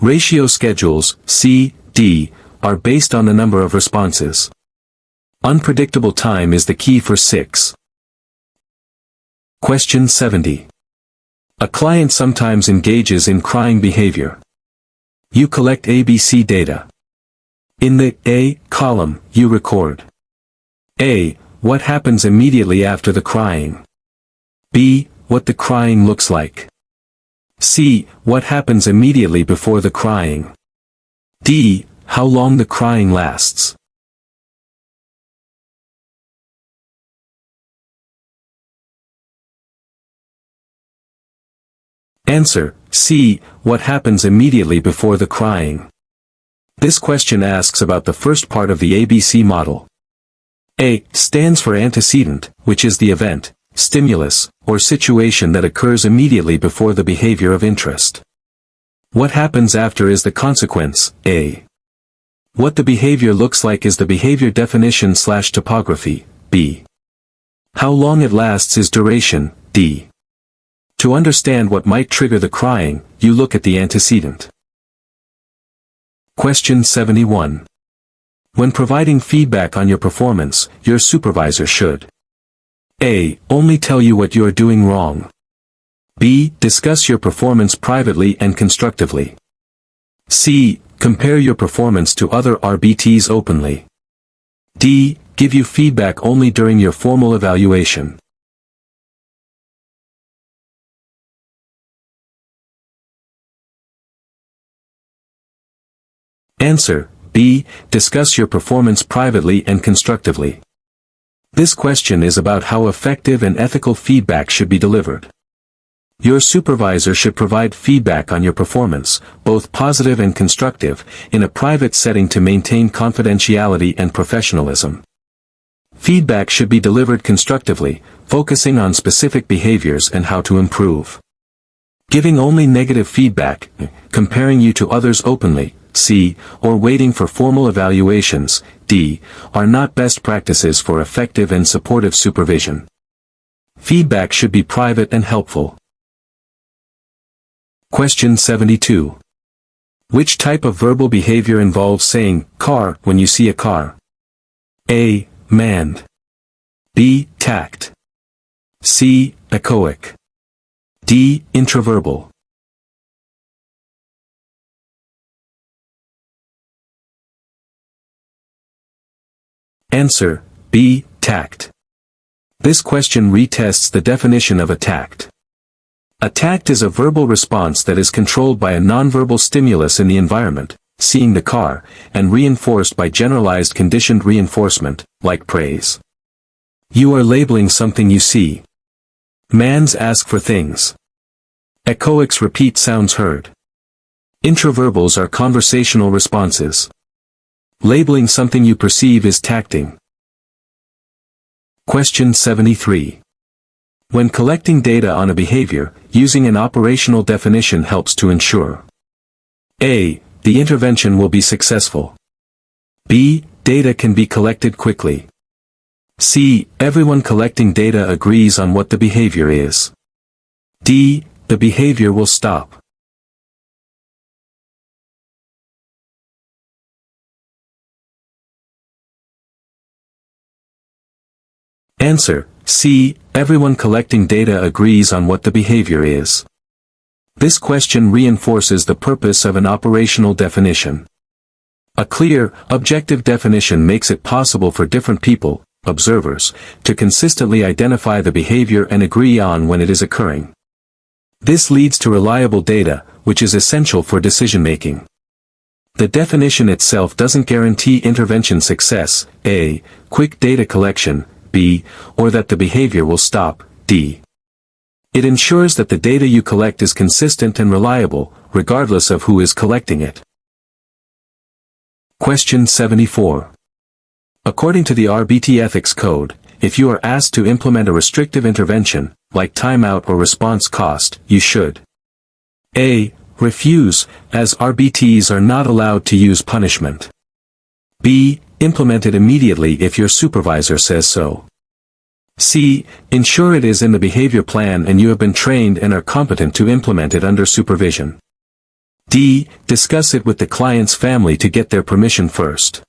Ratio schedules, C, D, are based on the number of responses. Unpredictable time is the key for 6. Question 70. A client sometimes engages in crying behavior. You collect ABC data. In the A column, you record A. What happens immediately after the crying. B. What the crying looks like. C. What happens immediately before the crying. D. How long the crying lasts. Answer, C. What happens immediately before the crying. This question asks about the first part of the ABC model. A stands for antecedent, which is the event, stimulus, or situation that occurs immediately before the behavior of interest. What happens after is the consequence, A. What the behavior looks like is the behavior definition/topography, B. How long it lasts is duration, D. To understand what might trigger the crying, you look at the antecedent. Question 71. When providing feedback on your performance, your supervisor should A. Only tell you what you are doing wrong. B. Discuss your performance privately and constructively. C. Compare your performance to other RBTs openly. D. Give you feedback only during your formal evaluation. Answer, B. Discuss your performance privately and constructively. This question is about how effective and ethical feedback should be delivered. Your supervisor should provide feedback on your performance, both positive and constructive, in a private setting to maintain confidentiality and professionalism. Feedback should be delivered constructively, focusing on specific behaviors and how to improve. Giving only negative feedback, comparing you to others openly, C, or waiting for formal evaluations, D, are not best practices for effective and supportive supervision. Feedback should be private and helpful. Question 72. Which type of verbal behavior involves saying, car, when you see a car? A. Manned. B. Tact. C. Echoic. D. Intraverbal. Answer, B. Tact. This question retests the definition of a tact. A tact is a verbal response that is controlled by a nonverbal stimulus in the environment, seeing the car, and reinforced by generalized conditioned reinforcement, like praise. You are labeling something you see. Mands ask for things. Echoics repeat sounds heard. Intraverbals are conversational responses. Labeling something you perceive is tacting. Question 73. When collecting data on a behavior, using an operational definition helps to ensure A. The intervention will be successful. B. Data can be collected quickly. C. Everyone collecting data agrees on what the behavior is. D. The behavior will stop. Answer, C. Everyone collecting data agrees on what the behavior is. This question reinforces the purpose of an operational definition. A clear, objective definition makes it possible for different people, observers, to consistently identify the behavior and agree on when it is occurring. This leads to reliable data, which is essential for decision-making. The definition itself doesn't guarantee intervention success, A. Quick data collection, B, or that the behavior will stop, D. It ensures that the data you collect is consistent and reliable, regardless of who is collecting it. Question 74. According to the RBT Ethics Code, if you are asked to implement a restrictive intervention, like timeout or response cost, you should A. Refuse, as RBTs are not allowed to use punishment. B. Implement it immediately if your supervisor says so. C. Ensure it is in the behavior plan and you have been trained and are competent to implement it under supervision. D. Discuss it with the client's family to get their permission first.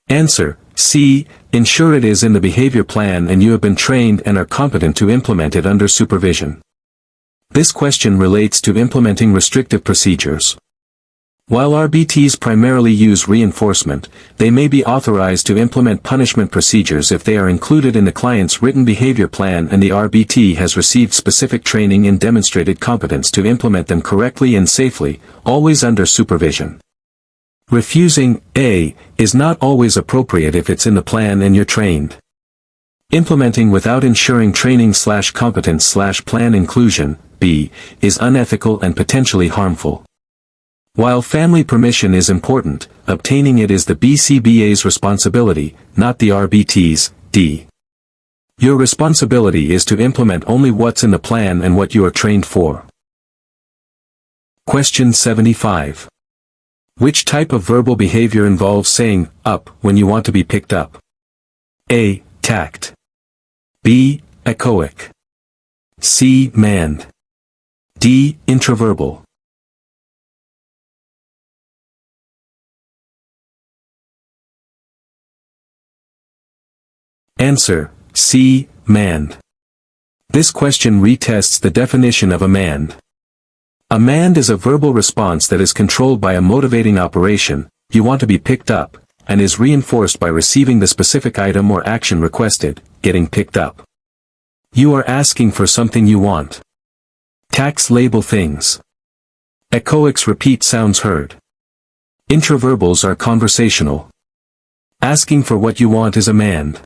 Answer: C. Ensure it is in the behavior plan and you have been trained and are competent to implement it under supervision. This question relates to implementing restrictive procedures. While RBTs primarily use reinforcement, they may be authorized to implement punishment procedures if they are included in the client's written behavior plan and the RBT has received specific training and demonstrated competence to implement them correctly and safely, always under supervision. Refusing, A, is not always appropriate if it's in the plan and you're trained. Implementing without ensuring training/competence/plan inclusion, B, is unethical and potentially harmful. While family permission is important, obtaining it is the BCBA's responsibility, not the RBT's, D. Your responsibility is to implement only what's in the plan and what you are trained for. Question 75. Which type of verbal behavior involves saying, up, when you want to be picked up? A. Tact. B. Echoic. C. Manned. D. Intraverbal. Answer: C. Manned. This question retests the definition of a manned. A manned is a verbal response that is controlled by a motivating operation, you want to be picked up, and is reinforced by receiving the specific item or action requested, getting picked up. You are asking for something you want. Tacts label things. Echoics repeat sounds heard. Intraverbals are conversational. Asking for what you want is a manned.